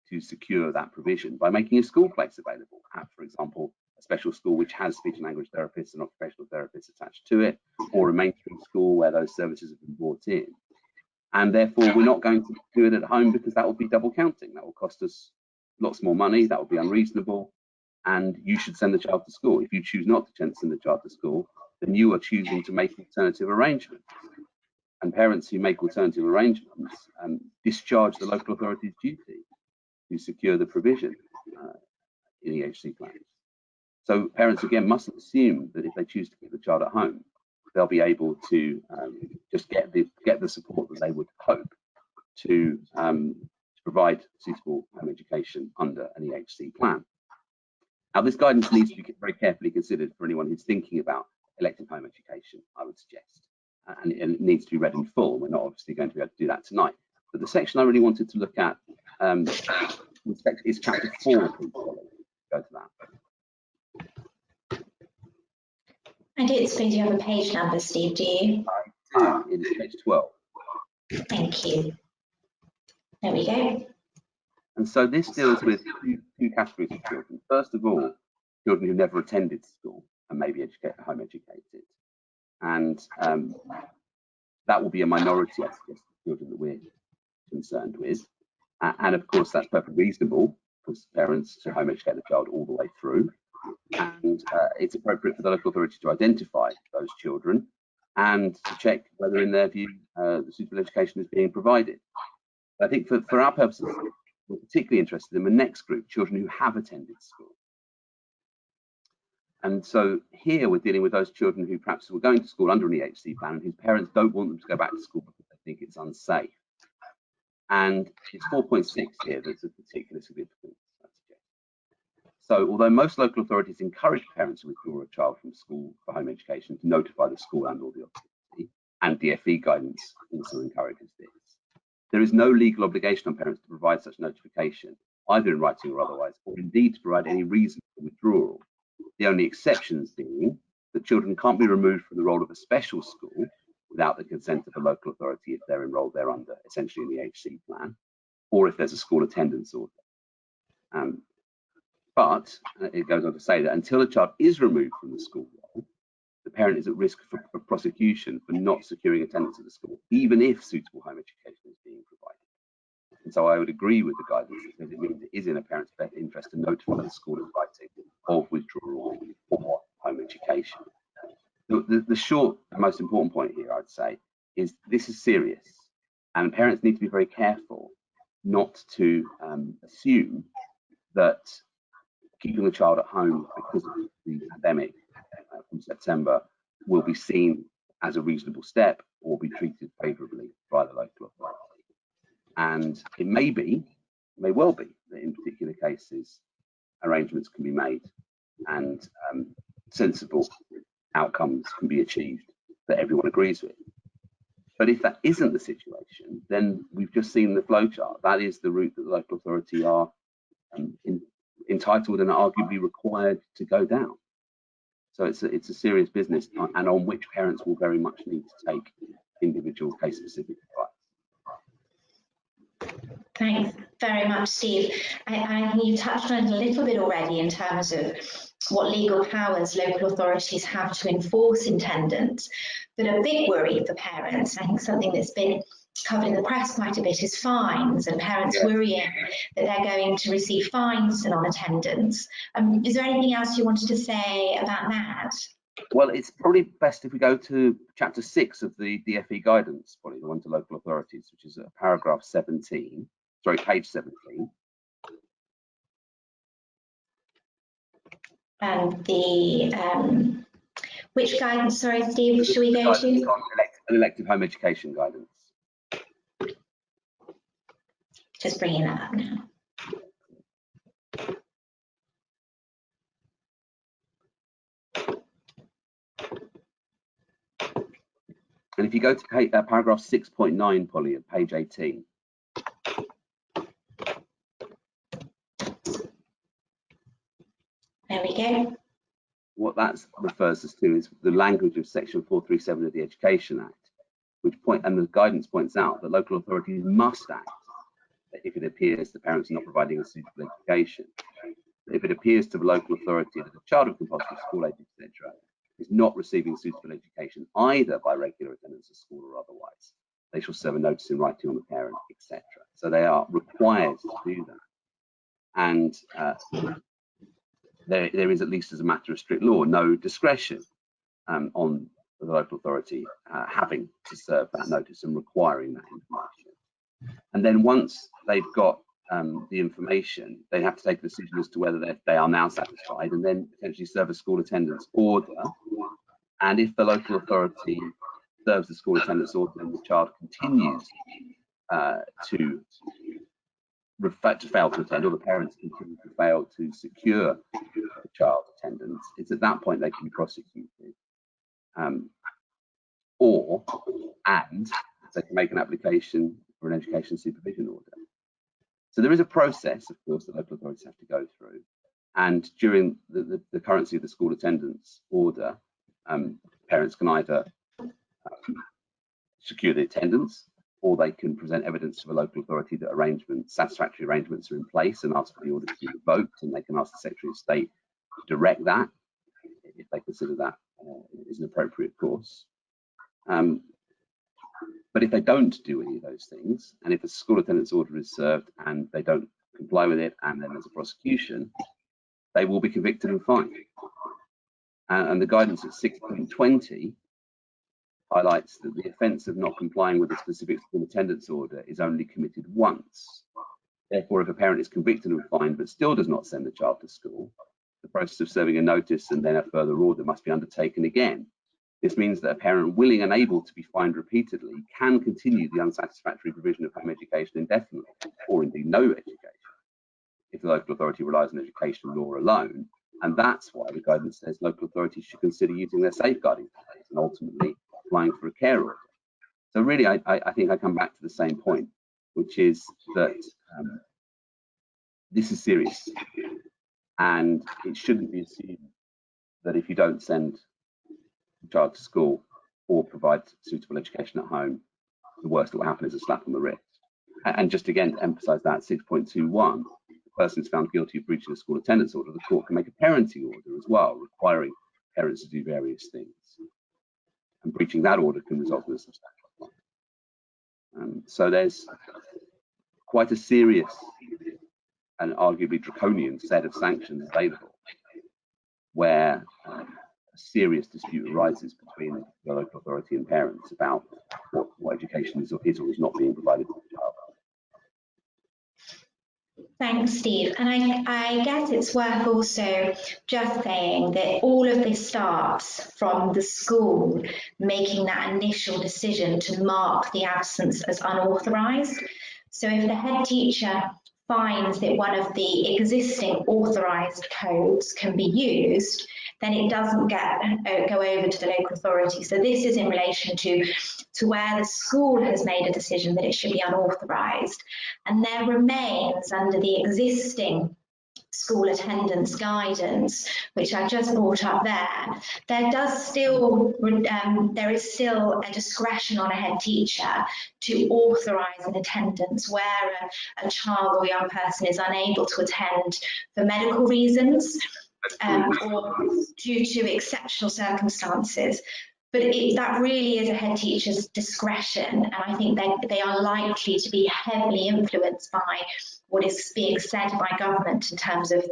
to secure that provision by making a school place available at, for example, a special school which has speech and language therapists and occupational therapists attached to it, or a mainstream school where those services have been brought in. And therefore, we're not going to do it at home because that will be double counting. That will cost us lots more money. That will be unreasonable. And you should send the child to school. If you choose not to send the child to school, then you are choosing to make alternative arrangements. And parents who make alternative arrangements discharge the local authority's duty to secure the provision in EHC plans. So parents, again, mustn't assume that if they choose to keep the child at home, they'll be able to just get the support that they would hope to provide suitable home education under an EHC plan. Now, this guidance needs to be very carefully considered for anyone who's thinking about elective home education, I would suggest, and it needs to be read in full. We're not obviously going to be able to do that tonight. But the section I really wanted to look at is chapter 4. Please go to that. I don't suppose you have a page number, Steve, do you? I do. It is page 12. Thank you. There we go. And so this deals with two categories of children. First of all, children who never attended school and maybe home educated. And that will be a minority, I suggest, of children that we're concerned with. And of course, that's perfectly reasonable for parents to home educate the child all the way through. And it's appropriate for the local authority to identify those children and to check whether, in their view, the suitable education is being provided. But I think for our purposes, we're particularly interested in the next group, children who have attended school. And so here we're dealing with those children who perhaps were going to school under an EHC plan and whose parents don't want them to go back to school because they think it's unsafe. And it's 4.6 here that's of particular significance, I suggest. So although most local authorities encourage parents to withdraw a child from school for home education to notify the school and or the authority, and DfE guidance also encourages this, there is no legal obligation on parents to provide such notification, either in writing or otherwise, or indeed to provide any reason for withdrawal. The only exceptions being that children can't be removed from the role of a special school without the consent of a local authority if they're enrolled there under essentially an EHC plan, or if there's a school attendance order. But it goes on to say that until a child is removed from the school role, the parent is at risk for prosecution for not securing attendance at the school, even if suitable home education is being provided. And so I would agree with the guidance that says it means it is in a parent's best interest to notify the school in writing of withdrawal or home education. The short and most important point here, I'd say, is this is serious, and parents need to be very careful not to assume that keeping the child at home because of the pandemic from September will be seen as a reasonable step or be treated favourably by the local authority. And it may well be that in particular cases arrangements can be made and sensible outcomes can be achieved that everyone agrees with. But if that isn't the situation, then we've just seen the flowchart. That is the route that the local authority are entitled and arguably required to go down. So it's a serious business, and on which parents will very much need to take individual case-specific advice. Thanks very much, Steve. I think you touched on it a little bit already in terms of what legal powers local authorities have to enforce attendance. But a big worry for parents, I think something that's been covered in the press quite a bit, is fines, and parents worrying that they're going to receive fines for non-attendance. Is there anything else you wanted to say about that? Well, it's probably best if we go to chapter 6 of the DfE guidance, probably the one to local authorities, which is paragraph 17, sorry, page 17. And the which guidance, sorry, Steve, should we go to? Elective home education guidance. Just bringing that up now. And if you go to paragraph 6.9, Polly, at page 18. There we go. What that refers us to is the language of section 437 of the Education Act, and the guidance points out that local authorities must act if it appears the parents are not providing a suitable education. if it appears to the local authority that a child of compulsory school age, etc., is not receiving suitable education either by regular attendance at school or otherwise, they shall serve a notice in writing on the parent, etc. So they are required to do that. And there is, at least as a matter of strict law, no discretion on the local authority having to serve that notice and requiring that information. And then once they've got the information, they have to take a decision as to whether they are now satisfied, and then potentially serve a school attendance order. And if the local authority serves the school attendance order and the child continues to fail to attend, or the parents continue to fail to secure the child attendance, it's at that point they can be prosecuted. And they can make an application for an education supervision order. So there is a process, of course, that local authorities have to go through. And during the currency of the school attendance order, parents can either secure the attendance, or they can present evidence to the local authority that satisfactory arrangements are in place and ask for the order to be revoked, and they can ask the Secretary of State to direct that if they consider that is an appropriate course. But if they don't do any of those things, and if a school attendance order is served and they don't comply with it, and then there's a prosecution, they will be convicted and fined. And the guidance at 6.20 highlights that the offence of not complying with a specific school attendance order is only committed once. Therefore, if a parent is convicted and fined but still does not send the child to school, the process of serving a notice and then a further order must be undertaken again. This means that a parent willing and able to be fined repeatedly can continue the unsatisfactory provision of home education indefinitely, or indeed no education, if the local authority relies on education law alone. And that's why the guidance says local authorities should consider using their safeguarding powers and ultimately applying for a care order. So really, I think I come back to the same point, which is that this is serious, and it shouldn't be assumed that if you don't send the child to school or provide suitable education at home, the worst that will happen is a slap on the wrist. And just again to emphasise that, 6.21, the person is found guilty of breaching a school attendance order, the court can make a parenting order as well, requiring parents to do various things. And breaching that order can result in a substantial fine. So there's quite a serious and arguably draconian set of sanctions available where a serious dispute arises between the local authority and parents about what education is or is not being provided to the child. Thanks, Steve. And I guess it's worth also just saying that all of this starts from the school making that initial decision to mark the absence as unauthorised. So if the head teacher finds that one of the existing authorised codes can be used, then it doesn't go over to the local authority. So this is in relation to where the school has made a decision that it should be unauthorised. And there remains, under the existing school attendance guidance, which I've just brought up there is still a discretion on a head teacher to authorise an attendance where a child or young person is unable to attend for medical reasons or due to exceptional circumstances. But that really is a head teacher's discretion, and I think they are likely to be heavily influenced by what is being said by government in terms of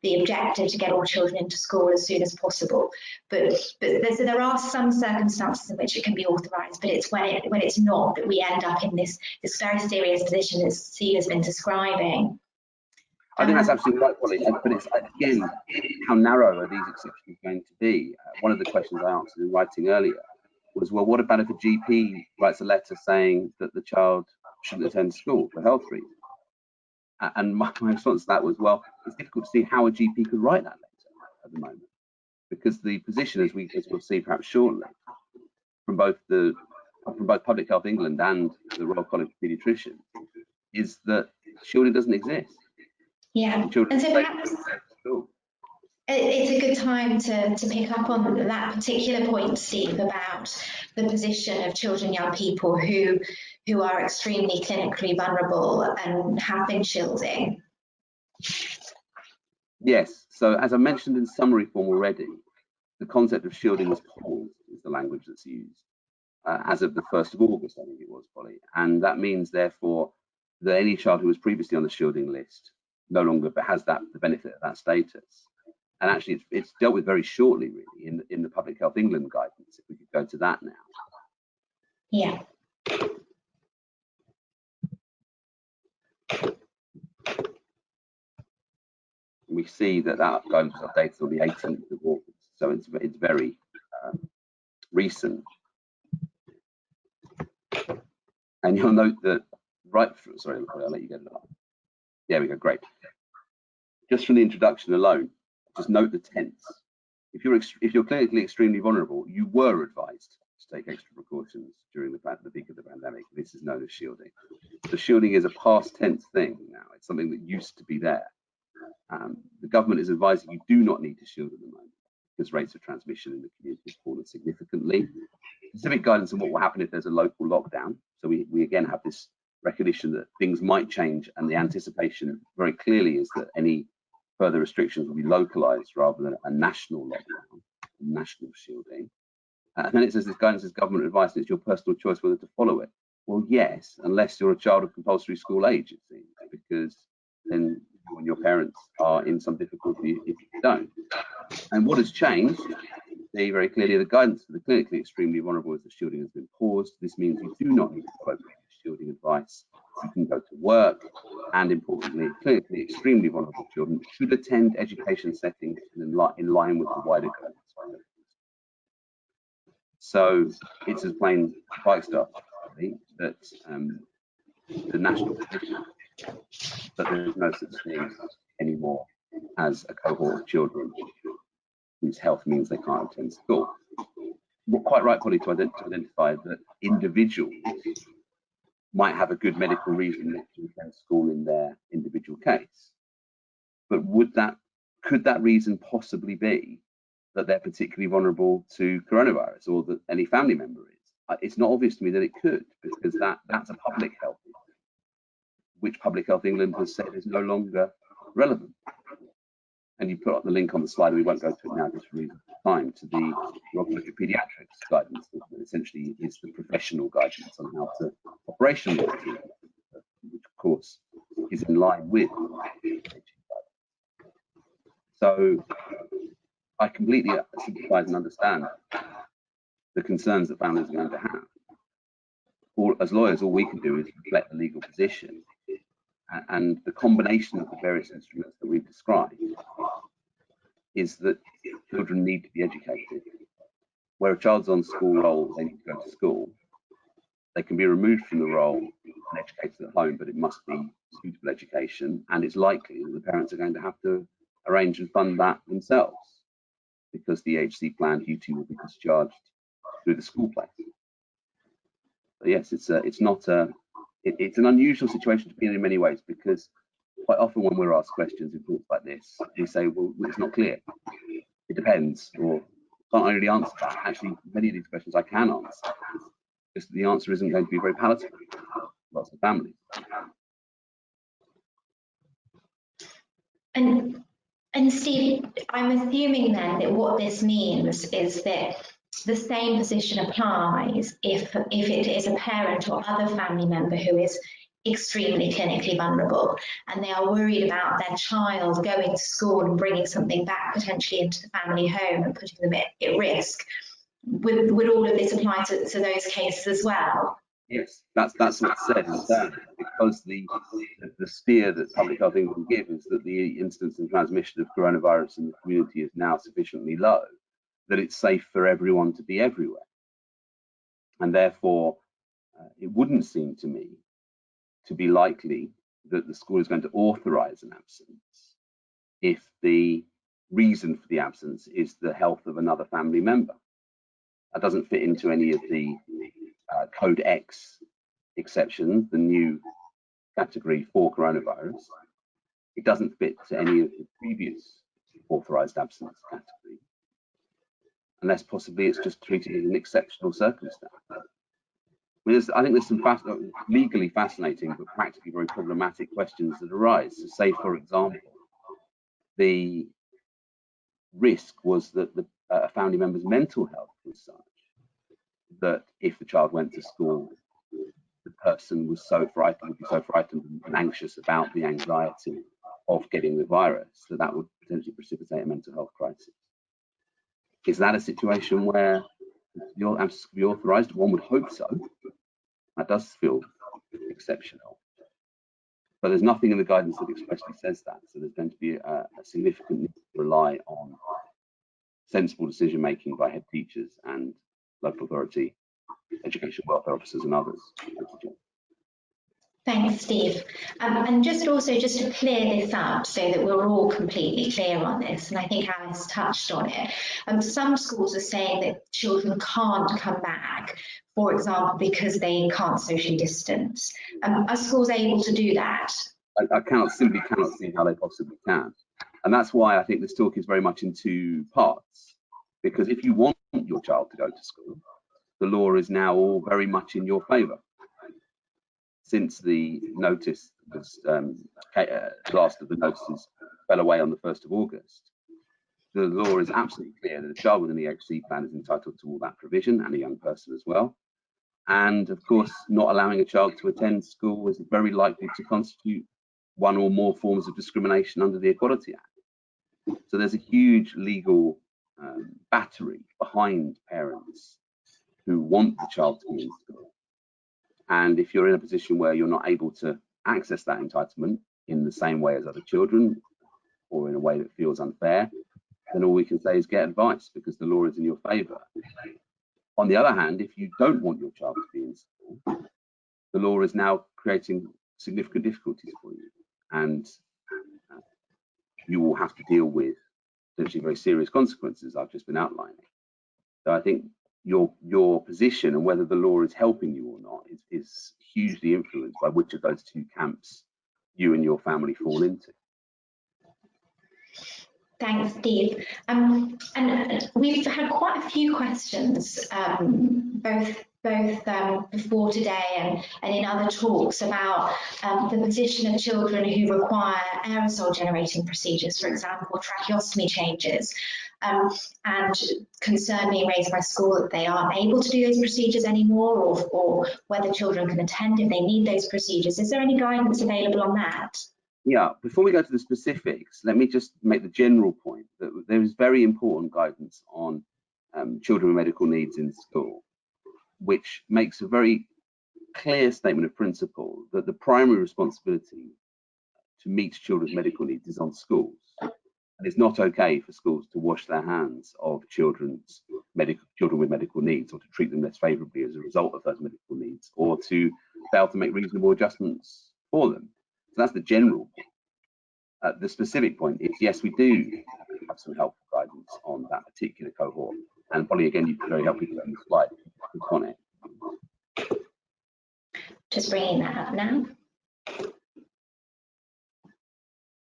the objective to get all children into school as soon as possible. But there are some circumstances in which it can be authorised, but it's when it's not that we end up in this very serious position that Steve has been describing. I think that's absolutely right, Polly. But it's again, how narrow are these exceptions going to be? One of the questions I answered in writing earlier was, well, what about if a GP writes a letter saying that the child shouldn't attend school for health reasons? And my response to that was, well, it's difficult to see how a GP could write that letter at the moment, because the position, as we'll see perhaps shortly, from both Public Health England and the Royal College of Paediatricians, is that shielding doesn't exist. Yeah, and so perhaps it's a good time to pick up on that particular point, Steve, about the position of children, young people who are extremely clinically vulnerable and have been shielding. Yes, so as I mentioned in summary form already, the concept of shielding was paused, is the language that's used, as of the 1st of August, I think it was, Polly. And that means, therefore, that any child who was previously on the shielding list no longer has the benefit of that status. And actually, it's dealt with very shortly, really, in the Public Health England guidance, if we could go to that now. Yeah. We see that guidance was updated on the 18th of August, so it's very recent. And you'll note that sorry, I'll let you get it up. There we go, great. Just from the introduction alone, just note the tense. If you're clinically extremely vulnerable, you were advised to take extra precautions during the peak of the pandemic. This is known as shielding. So shielding is a past tense thing now. It's something that used to be there. The government is advising you do not need to shield at the moment because rates of transmission in the community have fallen significantly. Specific guidance on what will happen if there's a local lockdown. So we again have this recognition that things might change, and the anticipation very clearly is that any further restrictions will be localized rather than a national lockdown, national shielding. And then it says this guidance is government advice and it's your personal choice whether to follow it. Well, yes, unless you're a child of compulsory school age, it seems, because then you and your parents are in some difficulty if you don't. And what has changed? See very clearly the guidance for the clinically extremely vulnerable is that shielding has been paused. This means you do not need to follow shielding advice. You can go to work, and importantly, clinically extremely vulnerable children should attend education settings in line with the wider guidance. So it's as plain bike stuff that the national position, but there's no such thing anymore as a cohort of children whose health means they can't attend school. Well, quite right, Polly, to identify that individuals might have a good medical reason to attend school in their individual case. But could that reason possibly be that they're particularly vulnerable to coronavirus, or that any family member is? It's not obvious to me that it could, because that's a public health issue, which Public Health England has said is no longer relevant. And you put up the link on the slide, and we won't go to it now just for reason of time, to the Rook Pediatrics guidance, that essentially is the professional guidance on how to operationalise it, which of course is in line with so I completely sympathise and understand the concerns that families are going to have. As lawyers, all we can do is reflect the legal position, and the combination of the various instruments that we've described is that children need to be educated. Where a child's on school roll, they need to go to school. They can be removed from the role and educated at home, but it must be suitable education, and it's likely that the parents are going to have to arrange and fund that themselves, because the HC plan duty will be discharged through the school place. But yes, it's an unusual situation to be in many ways, because quite often when we're asked questions in talks like this, we say, well, it's not clear. It depends, or can't really answer that. Actually, many of these questions I can answer, because the answer isn't going to be very palatable to lots of families. And Steve, I'm assuming then that what this means is that the same position applies if it is a parent or other family member who is extremely clinically vulnerable, and they are worried about their child going to school and bringing something back potentially into the family home and putting them at risk. Would all of this apply to those cases as well? Yes, that's what's said in turn, because the steer that Public Health England give is that the incidence and transmission of coronavirus in the community is now sufficiently low that it's safe for everyone to be everywhere. And therefore, it wouldn't seem to me to be likely that the school is going to authorise an absence if the reason for the absence is the health of another family member. That doesn't fit into any of the Code X exceptions, the new category for coronavirus. It doesn't fit to any of the previous authorised absence category, unless possibly it's just treated as an exceptional circumstance. I think there's some legally fascinating but practically very problematic questions that arise. So say, for example, the risk was that the family member's mental health was such that if the child went to school, the person was so frightened, would be so frightened and anxious about the anxiety of getting the virus that would potentially precipitate a mental health crisis. Is that a situation where you're abscess could be authorised? One would hope so. That does feel exceptional. But there's nothing in the guidance that expressly says that. So there's going to be a significant need to rely on sensible decision making by head teachers and local authority, education welfare officers and others. Thanks, Steve. And just to clear this up so that we're all completely clear on this, and I think Alice touched on it, some schools are saying that children can't come back, for example, because they can't socially distance. Are schools able to do that? I simply cannot see how they possibly can. And that's why I think this talk is very much in two parts. Because if you want your child to go to school, the law is now all very much in your favour. Since the notice was, last of the notices fell away on the 1st of August, the law is absolutely clear that a child with an EHC plan is entitled to all that provision, and a young person as well. And of course, not allowing a child to attend school is very likely to constitute one or more forms of discrimination under the Equality Act. So there's a huge legal battery behind parents who want the child to be in school. And if you're in a position where you're not able to access that entitlement in the same way as other children, or in a way that feels unfair, then all we can say is get advice, because the law is in your favour. On the other hand, if you don't want your child to be in school, the law is now creating significant difficulties for you, and you will have to deal with potentially very serious consequences I've just been outlining. So I think your position and whether the law is helping you or not is hugely influenced by which of those two camps you and your family fall into. Thanks, Steve. And we've had quite a few questions, both before today and in other talks, about the position of children who require aerosol generating procedures, for example, tracheostomy changes, and concern being raised by school that they aren't able to do those procedures anymore, or whether children can attend if they need those procedures. Is there any guidance available on that? Yeah, before we go to the specifics, let me just make the general point that there is very important guidance on children with medical needs in school, which makes a very clear statement of principle that the primary responsibility to meet children's medical needs is on schools. And it's not okay for schools to wash their hands of children with medical needs, or to treat them less favourably as a result of those medical needs, or to fail to make reasonable adjustments for them. So that's the general point. The specific point is, yes, we do have some helpful guidance on that particular cohort. And Polly, again, you can very helpfully put on the slide on it. Just bringing that up now.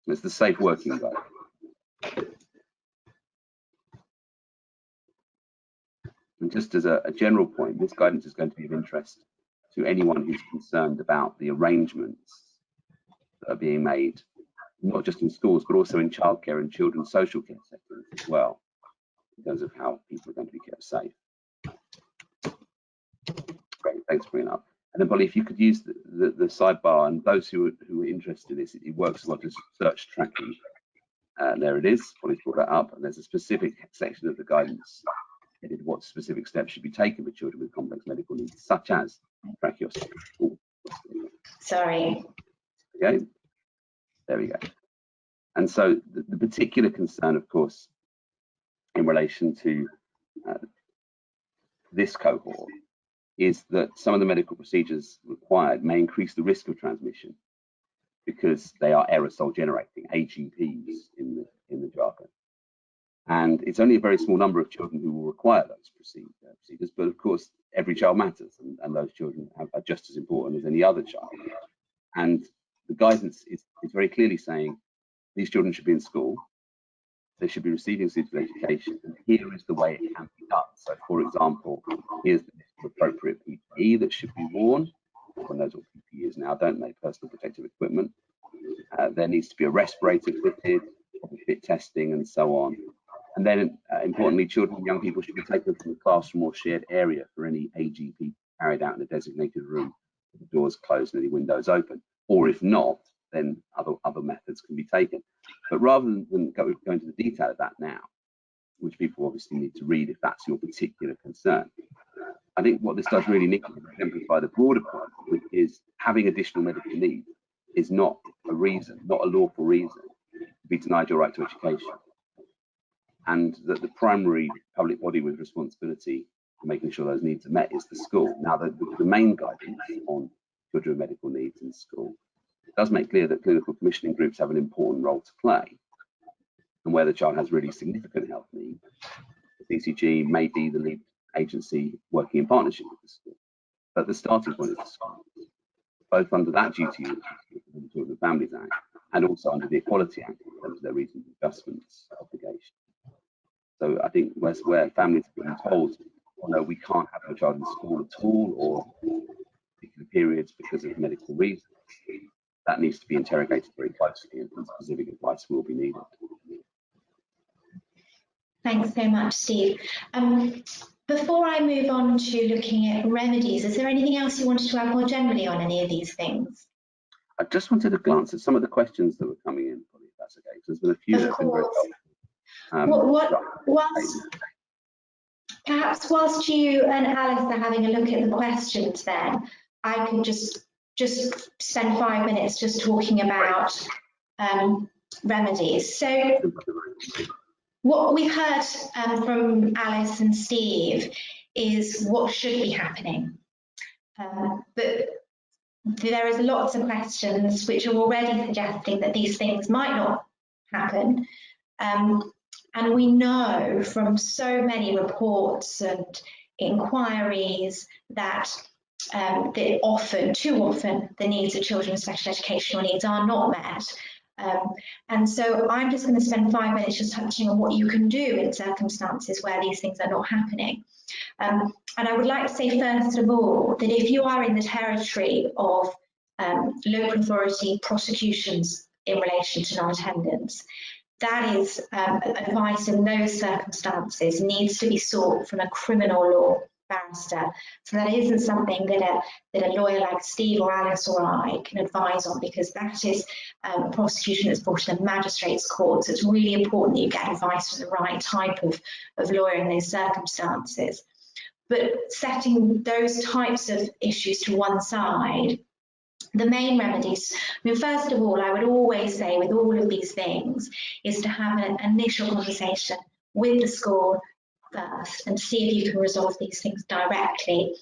It's the safe working guide. And just as a general point, this guidance is going to be of interest to anyone who's concerned about the arrangements that are being made, not just in schools, but also in childcare and children's social care settings as well, in terms of how people are going to be kept safe. Great, thanks for bringing it up. And then, Polly, if you could use the sidebar, and those who are interested in this, it works a lot as search tracking. There it is, Polly's brought that up, and there's a specific section of the guidance headed what specific steps should be taken for children with complex medical needs, such as tracheostomy. Sorry. Okay, there we go. And so the particular concern, of course, in relation to this cohort is that some of the medical procedures required may increase the risk of transmission because they are aerosol generating, AGPs in the jargon. And it's only a very small number of children who will require those procedures, but of course, every child matters, and those children are just as important as any other child. And the guidance is very clearly saying these children should be in school, they should be receiving suitable education, and here is the way it can be done. So, for example, here's the list of appropriate PPE that should be worn. Everyone knows what PPE is now, don't they? Personal protective equipment. There needs to be a respirator fitted. fit testing and so on. And then importantly, children and young people should be taken from the classroom or shared area for any AGP carried out in a designated room, with the doors closed and the windows open. Or if not, then other methods can be taken. But rather than go into the detail of that now, which people obviously need to read if that's your particular concern, I think what this does really need to exemplify the broader point, which is having additional medical needs is not a reason, not a lawful reason to be denied your right to education. And that the primary public body with responsibility for making sure those needs are met is the school. Now, the main guidance on children with medical needs in school does make clear that clinical commissioning groups have an important role to play. And where the child has really significant health needs, the CCG may be the lead agency working in partnership with the school. But the starting point is the school, both under that duty of the Children and Families Act and also under the Equality Act in terms of their reasonable adjustments obligation. So I think where families have been told, oh no, we can't have a child in school at all or particular periods because of medical reasons, that needs to be interrogated very closely and specific advice will be needed. Thanks so much, Steve. Before I move on to looking at remedies, is there anything else you wanted to add more generally on any of these things? I just wanted to glance at some of the questions that were coming in, if that's okay, because there's been a few that have been very helpful. Perhaps whilst you and Alice are having a look at the questions then, I could just spend 5 minutes just talking about remedies. So what we've heard from Alice and Steve is what should be happening. But there is lots of questions which are already suggesting that these things might not happen. And we know from so many reports and inquiries that too often, the needs of children with special educational needs are not met. And so I'm just going to spend 5 minutes just touching on what you can do in circumstances where these things are not happening. And I would like to say, first of all, that if you are in the territory of local authority prosecutions in relation to non-attendance, that is advice in those circumstances needs to be sought from a criminal law barrister. So that isn't something that a lawyer like Steve or Alice or I can advise on, because that is a prosecution that's brought to the magistrates' court. So it's really important that you get advice from the right type of lawyer in those circumstances. But setting those types of issues to one side, the main remedies, I mean, first of all, I would always say with all of these things is to have an initial conversation with the school first and see if you can resolve these things directly.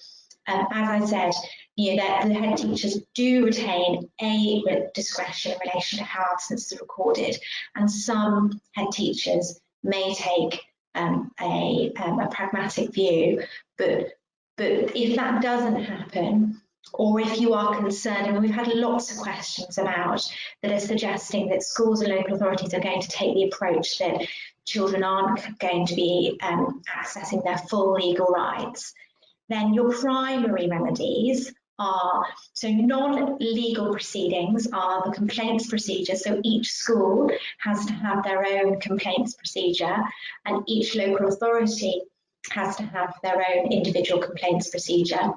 As I said, you know, that the head teachers do retain a discretion in relation to how absence is recorded, and some head teachers may take a pragmatic view, but if that doesn't happen, or if you are concerned, and we've had lots of questions about that are suggesting that schools and local authorities are going to take the approach that children aren't going to be accessing their full legal rights, then your primary remedies are, so non-legal proceedings are the complaints procedure. So each school has to have their own complaints procedure, and each local authority has to have their own individual complaints procedure.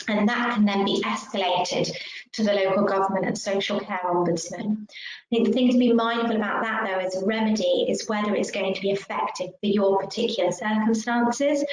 And that can then be escalated to the local government and social care ombudsman. I think the thing to be mindful about that, though, as a remedy is whether it's going to be effective for your particular circumstances,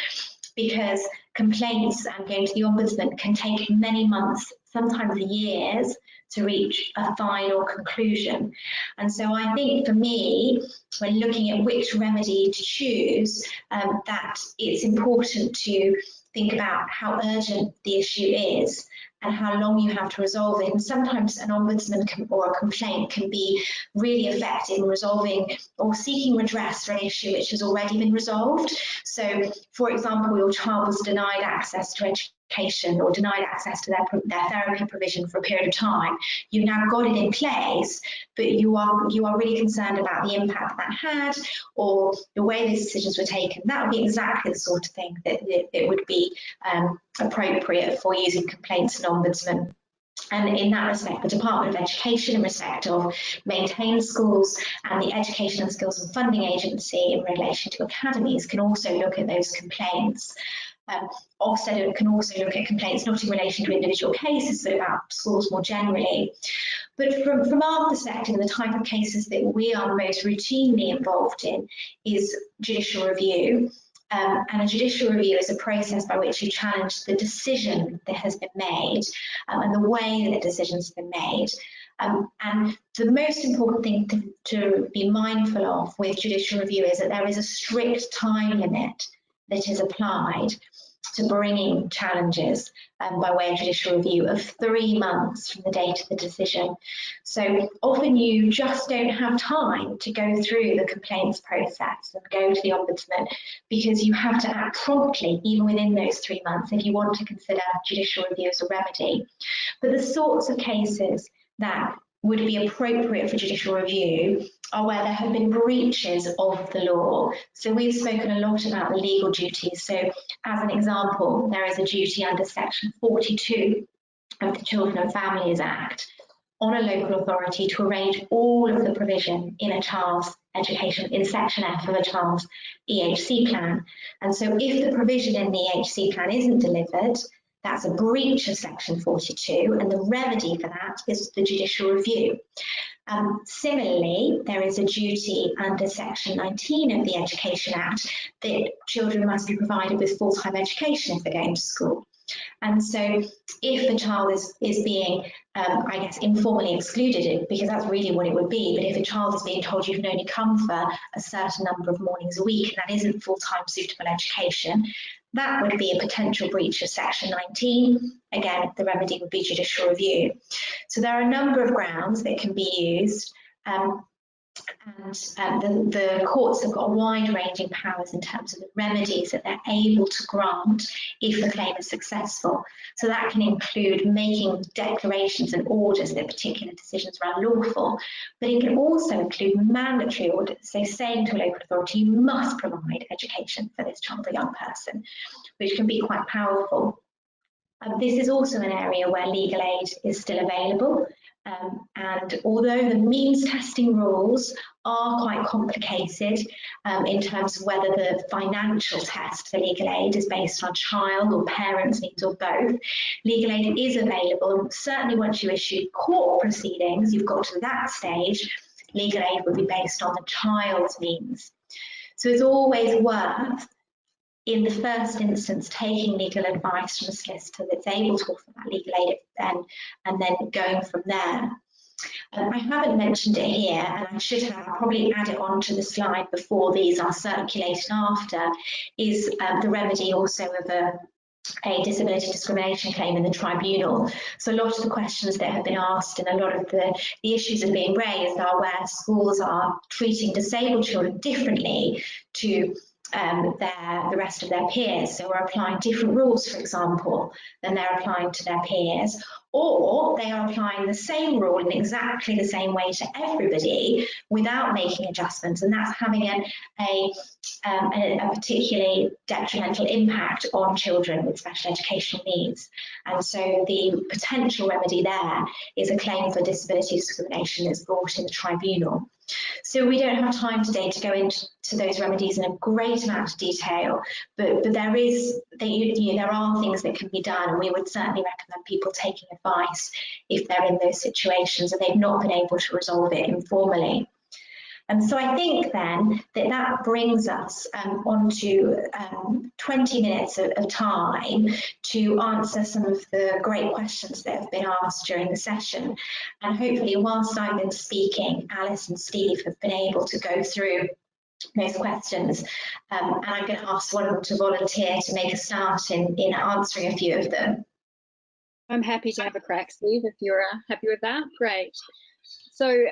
because complaints and going to the ombudsman can take many months, sometimes years, to reach a final conclusion. And so I think for me, when looking at which remedy to choose, that it's important to think about how urgent the issue is and how long you have to resolve it. And sometimes an ombudsman or a complaint can be really effective in resolving or seeking redress for an issue which has already been resolved. So, for example, your child was denied access to education or denied access to their therapy provision for a period of time. You've now got it in place, but you are really concerned about the impact that had or the way those decisions were taken. That would be exactly the sort of thing that it would be appropriate for using complaints and ombudsman. And in that respect, the Department of Education, in respect of maintained schools, and the Education and Skills and Funding Agency in relation to academies can also look at those complaints. Ofsted can also look at complaints not in relation to individual cases, but about schools more generally. But from our perspective, the type of cases that we are most routinely involved in is judicial review. And a judicial review is a process by which you challenge the decision that has been made and the way that the decisions have been made. And the most important thing to be mindful of with judicial review is that there is a strict time limit that is applied to bringing challenges by way of judicial review of 3 months from the date of the decision. So often you just don't have time to go through the complaints process and go to the Ombudsman, because you have to act promptly even within those 3 months if you want to consider judicial review as a remedy. But the sorts of cases that would be appropriate for judicial review are where there have been breaches of the law. So we've spoken a lot about the legal duties. So as an example, there is a duty under section 42 of the Children and Families Act on a local authority to arrange all of the provision in a child's education, in section F of a child's EHC plan. And so if the provision in the EHC plan isn't delivered, that's a breach of section 42, and the remedy for that is the judicial review. Similarly, there is a duty under section 19 of the Education Act that children must be provided with full-time education if they're going to school. And so if a child is being, I guess, informally excluded, because that's really what it would be, but if a child is being told you can only come for a certain number of mornings a week, and that isn't full-time suitable education, that would be a potential breach of section 19. Again, the remedy would be judicial review. So there are a number of grounds that can be used, and the courts have got wide-ranging powers in terms of the remedies that they're able to grant if the claim is successful. So that can include making declarations and orders that particular decisions are unlawful, but it can also include mandatory orders, so saying to a local authority, you must provide education for this child or young person, which can be quite powerful. This is also an area where legal aid is still available, and although the means testing rules are quite complicated in terms of whether the financial test for legal aid is based on child or parents' needs or both, legal aid is available, and certainly once you issue court proceedings, you've got to that stage, legal aid would be based on the child's means. So it's always worth, in the first instance, taking legal advice from a solicitor that's able to offer that legal aid and then going from there. I haven't mentioned it here, and I should have. I'll probably add it onto the slide before these are circulated after, is the remedy also of a disability discrimination claim in the tribunal. So a lot of the questions that have been asked and a lot of the issues that are being raised are where schools are treating disabled children differently to the rest of their peers. So we're applying different rules, for example, than they're applying to their peers, or they are applying the same rule in exactly the same way to everybody without making adjustments, and that's having a particularly detrimental impact on children with special educational needs. And so the potential remedy there is a claim for disability discrimination that's brought in the tribunal. So we don't have time today to go into those remedies in a great amount of detail, but there are things that can be done, and we would certainly recommend people taking advice if they're in those situations and they've not been able to resolve it informally. And so I think then that brings us onto 20 minutes of time to answer some of the great questions that have been asked during the session. And hopefully, whilst I've been speaking, Alice and Steve have been able to go through those questions. And I'm going to ask one of them to volunteer to make a start in answering a few of them. I'm happy to have a crack, Steve, if you're happy with that. Great. So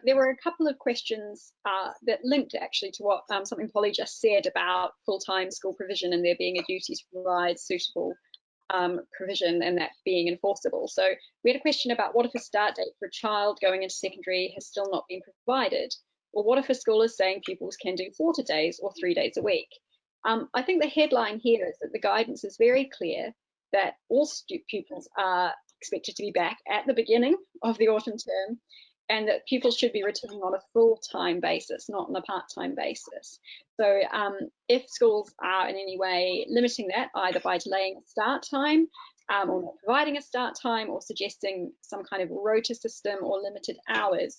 there were a couple of questions that linked actually to what something Polly just said about full-time school provision and there being a duty to provide suitable provision and that being enforceable. So we had a question about what if a start date for a child going into secondary has still not been provided? Or what if a school is saying pupils can do 40 days or 3 days a week? I think the headline here is that the guidance is very clear that all pupils are expected to be back at the beginning of the autumn term, and that pupils should be returning on a full-time basis, not on a part-time basis. So if schools are in any way limiting that, either by delaying a start time or not providing a start time, or suggesting some kind of rota system or limited hours,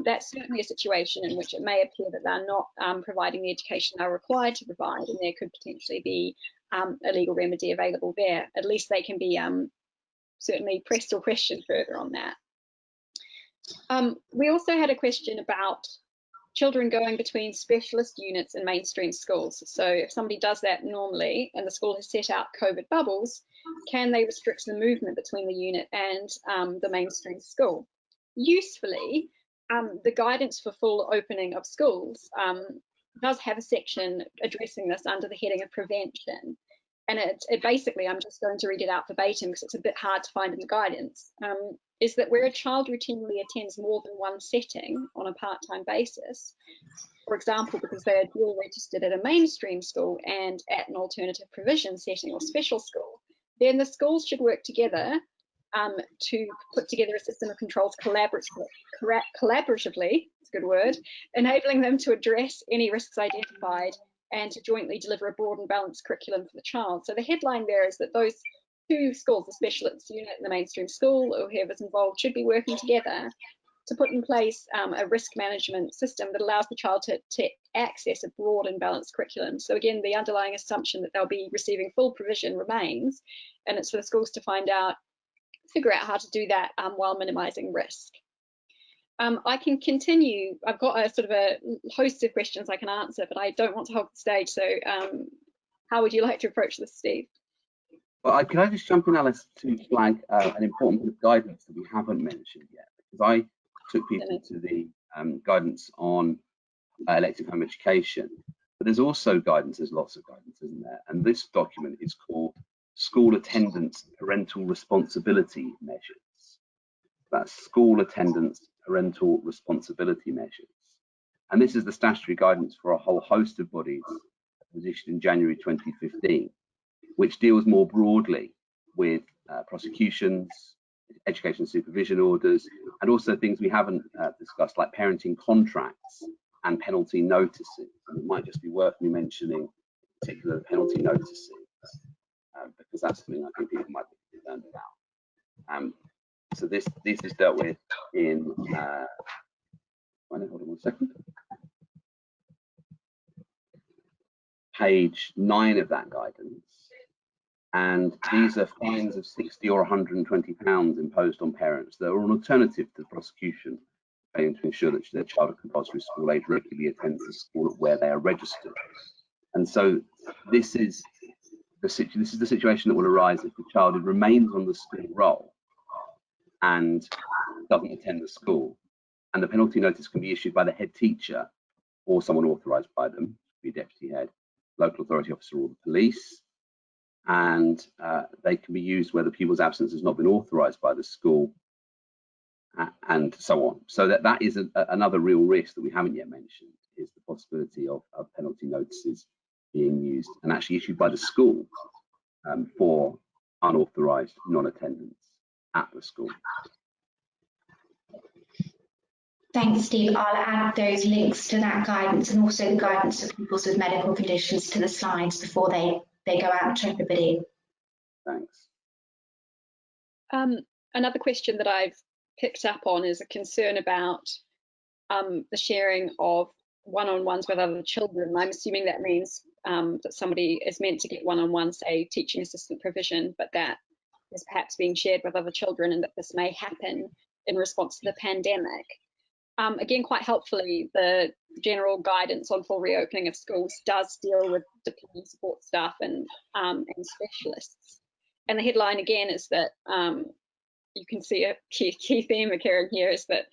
that's certainly a situation in which it may appear that they're not providing the education they're required to provide, and there could potentially be a legal remedy available there. At least they can be certainly pressed or questioned further on that. We also had a question about children going between specialist units and mainstream schools. So if somebody does that normally and the school has set out COVID bubbles, can they restrict the movement between the unit and the mainstream school? Usefully, the guidance for full opening of schools does have a section addressing this under the heading of prevention. And it basically, I'm just going to read it out verbatim because it's a bit hard to find in the guidance, is that where a child routinely attends more than one setting on a part-time basis, for example, because they are dual registered at a mainstream school and at an alternative provision setting or special school, then the schools should work together to put together a system of controls collaboratively, it's a good word, enabling them to address any risks identified and to jointly deliver a broad and balanced curriculum for the child. So the headline there is that those two schools, the specialist unit and the mainstream school, or whoever's involved, should be working together to put in place a risk management system that allows the child to access a broad and balanced curriculum. So again, the underlying assumption that they'll be receiving full provision remains, and it's for the schools to figure out how to do that while minimising risk. I can continue. I've got a sort of a host of questions I can answer, but I don't want to hog the stage. So how would you like to approach this, Steve? Well, can I just jump in, Alice, to flag an important bit of guidance that we haven't mentioned yet? Because I took people to the guidance on elective home education, but there's also guidance, there's lots of guidance, isn't there? And this document is called School Attendance Parental Responsibility Measures. That's School Attendance Parental Responsibility Measures. And this is the statutory guidance for a whole host of bodies that was issued in January 2015, which deals more broadly with prosecutions, education supervision orders, and also things we haven't discussed, like parenting contracts and penalty notices. And it might just be worth me mentioning particular penalty notices, because that's something I think people might be concerned about. So this is dealt with in, hold on one second, page 9 of that guidance. And these are fines of £60 or £120 imposed on parents that are an alternative to prosecution, failing to ensure that their child at compulsory school age regularly attends the school where they are registered. And so this is the situation that will arise if the child remains on the school roll and doesn't attend the school. And the penalty notice can be issued by the head teacher or someone authorised by them, be deputy head, local authority officer, or the police. And they can be used where the pupil's absence has not been authorised by the school, and so on. So that is another real risk that we haven't yet mentioned, is the possibility of penalty notices being used and actually issued by the school for unauthorised non-attendance at the school. Thanks, Steve. I'll add those links to that guidance and also the guidance for pupils with medical conditions to the slides before they go out to everybody. Thanks. Another question that I've picked up on is a concern about the sharing of one-on-ones with other children. I'm assuming that means that somebody is meant to get one-on-one, say, teaching assistant provision, but that is perhaps being shared with other children, and that this may happen in response to the pandemic. Again, quite helpfully, the general guidance on full reopening of schools does deal with deploying support staff and specialists. And the headline again is that you can see a key theme occurring here is that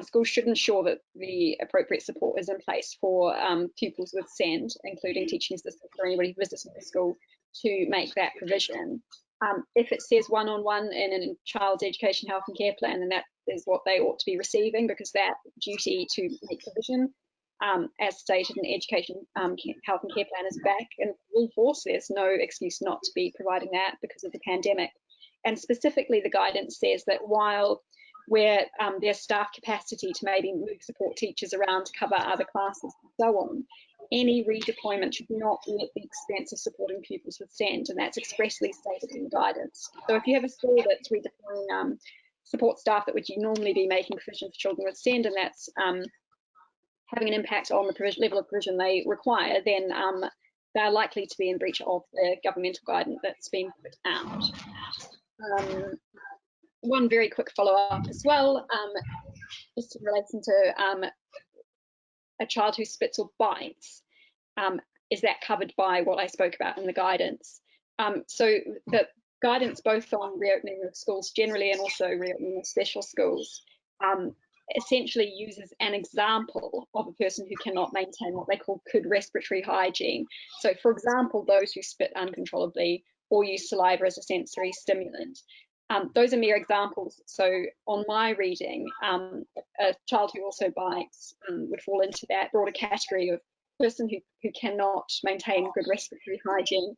schools should ensure that the appropriate support is in place for pupils with SEND, including teaching assistants or anybody who visits the school, to make that provision. If it says one-on-one in a child's education, health and care plan, then that is what they ought to be receiving, because that duty to make provision, as stated in the education, health and care plan, is back and full force. There's no excuse not to be providing that because of the pandemic. And specifically, the guidance says that while where there's staff capacity to maybe move support teachers around to cover other classes and so on, any redeployment should not be at the expense of supporting pupils with SEND, and that's expressly stated in the guidance. So if you have a school that's redeploying support staff that would normally be making provision for children with SEND, and that's having an impact on the level of provision they require, then they're likely to be in breach of the governmental guidance that's been put out. One very quick follow-up as well, just in relation to a child who spits or bites. Is that covered by what I spoke about in the guidance? So the guidance both on reopening of schools generally and also reopening of special schools essentially uses an example of a person who cannot maintain what they call good respiratory hygiene. So for example, those who spit uncontrollably or use saliva as a sensory stimulant. Those are mere examples. So on my reading, a child who also bites would fall into that broader category of person who cannot maintain good respiratory hygiene.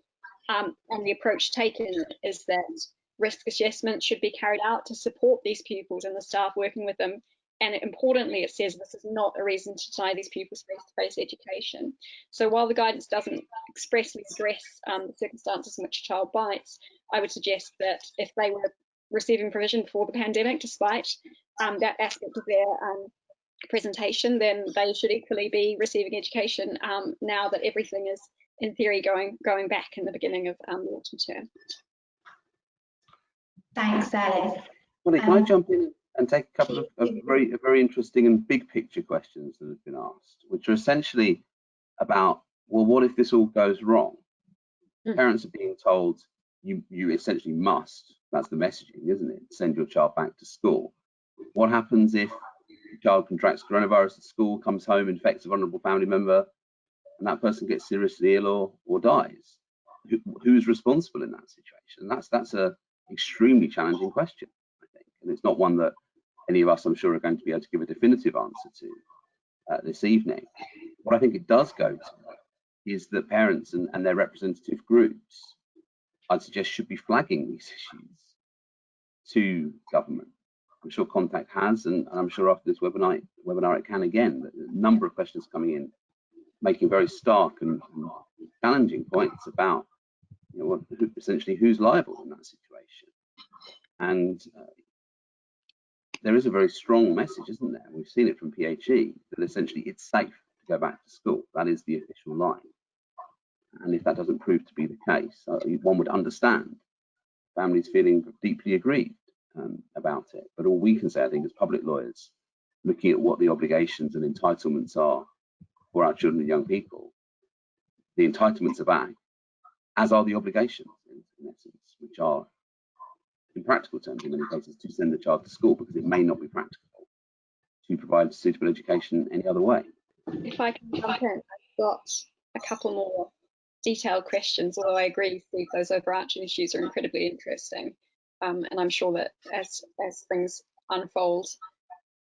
And the approach taken is that risk assessment should be carried out to support these pupils and the staff working with them. And importantly, it says this is not a reason to deny these pupils face-to-face education. So while the guidance doesn't expressly address the circumstances in which a child bites, I would suggest that if they were receiving provision before the pandemic, despite that aspect of their presentation, then they should equally be receiving education now that everything is, in theory, going back in the beginning of the autumn term. Thanks, Alice. Well, can I jump in and take a couple of very interesting and big picture questions that have been asked, which are essentially about, well, what if this all goes wrong? Parents are being told you essentially must, that's the messaging, isn't it? Send your child back to school. What happens if the child contracts coronavirus at school, comes home, infects a vulnerable family member, and that person gets seriously ill or dies? Who's responsible in that situation? That's a extremely challenging question, I think, and it's not one that any of us, I'm sure, are going to be able to give a definitive answer to this evening. What I think it does go to is that parents and their representative groups, I'd suggest, should be flagging these issues to government. I'm sure Contact has, and I'm sure after this webinar it can again. But a number of questions coming in, making very stark and challenging points about, essentially who's liable in that situation. And there is a very strong message, isn't there? We've seen it from PHE that essentially it's safe to go back to school. That is the official line. And if that doesn't prove to be the case, one would understand families feeling deeply aggrieved about it. But all we can say, I think, as public lawyers, looking at what the obligations and entitlements are for our children and young people, the entitlements are back, as are the obligations, in essence, which are, in practical terms, in many cases, to send the child to school because it may not be practical to provide suitable education any other way. If I can jump in, I've got a couple more detailed questions, although I agree, Steve, those overarching issues are incredibly interesting. And I'm sure that as things unfold,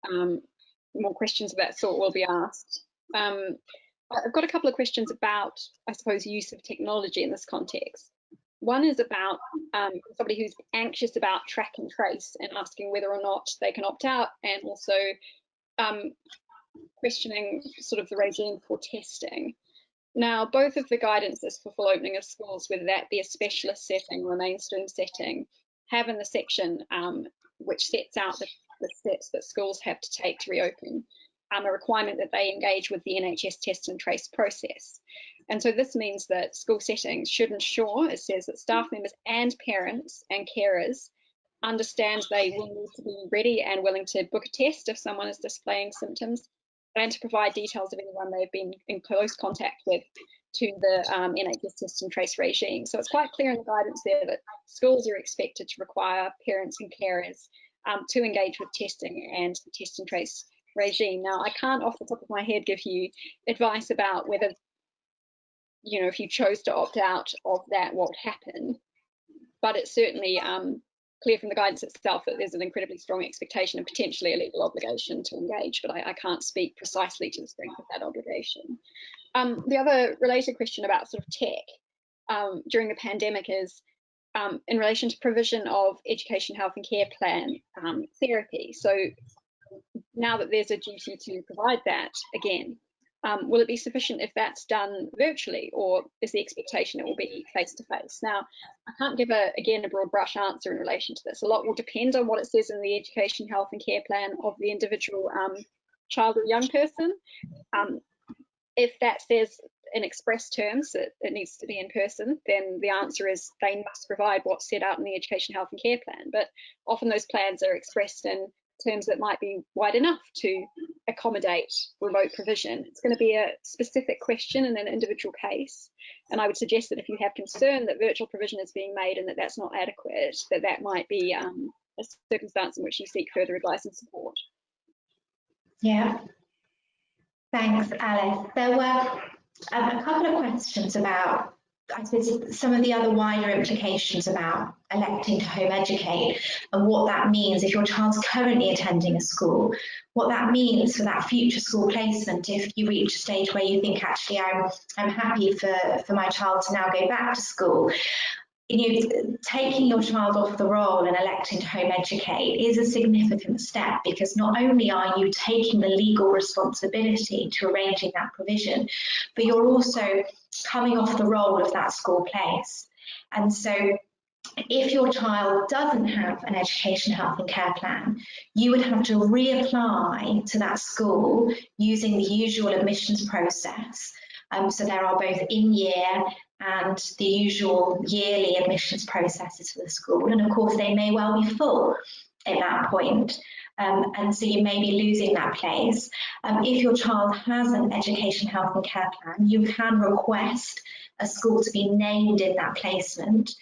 more questions of that sort will be asked. I've got a couple of questions about, I suppose, use of technology in this context. One is about somebody who's anxious about track and trace and asking whether or not they can opt out, and also questioning sort of the regime for testing. Now, both of the guidances for full opening of schools, whether that be a specialist setting or a mainstream setting, have in the section which sets out the steps that schools have to take to reopen, a requirement that they engage with the NHS test and trace process. And so this means that school settings should ensure, it says, that staff members and parents and carers understand they will need to be ready and willing to book a test if someone is displaying symptoms, and to provide details of anyone they've been in close contact with to the NHS test and trace regime. So it's quite clear in the guidance there that schools are expected to require parents and carers to engage with testing and the test and trace regime. Now, I can't off the top of my head give you advice about whether, if you chose to opt out of that, what would happen, but it's certainly clear from the guidance itself that there's an incredibly strong expectation and potentially a legal obligation to engage, but I can't speak precisely to the strength of that obligation. The other related question about sort of tech during the pandemic is, in relation to provision of education, health and care plan therapy. So now that there's a duty to provide that again, will it be sufficient if that's done virtually, or is the expectation it will be face-to-face? Now, I can't give, again, a broad brush answer in relation to this. A lot will depend on what it says in the education, health and care plan of the individual child or young person. If that says in express terms that it needs to be in person, then the answer is they must provide what's set out in the education, health and care plan. But often those plans are expressed in terms that might be wide enough to accommodate remote provision. It's going to be a specific question in an individual case, and I would suggest that if you have concern that virtual provision is being made and that that's not adequate, that might be a circumstance in which you seek further advice and support. Yeah, thanks, Alice. There were a couple of questions about, I suppose, some of the other wider implications about electing to home educate and what that means if your child's currently attending a school, what that means for that future school placement if you reach a stage where you think, actually, I'm happy for my child to now go back to school. You know, taking your child off the roll and electing to home educate is a significant step, because not only are you taking the legal responsibility to arranging that provision, but you're also coming off the roll of that school place. And so if your child doesn't have an education, health and care plan, you would have to reapply to that school using the usual admissions process. So there are both in-year and the usual yearly admissions processes for the school. And of course, they may well be full at that point. And so you may be losing that place. If your child has an education, health and care plan, you can request a school to be named in that placement.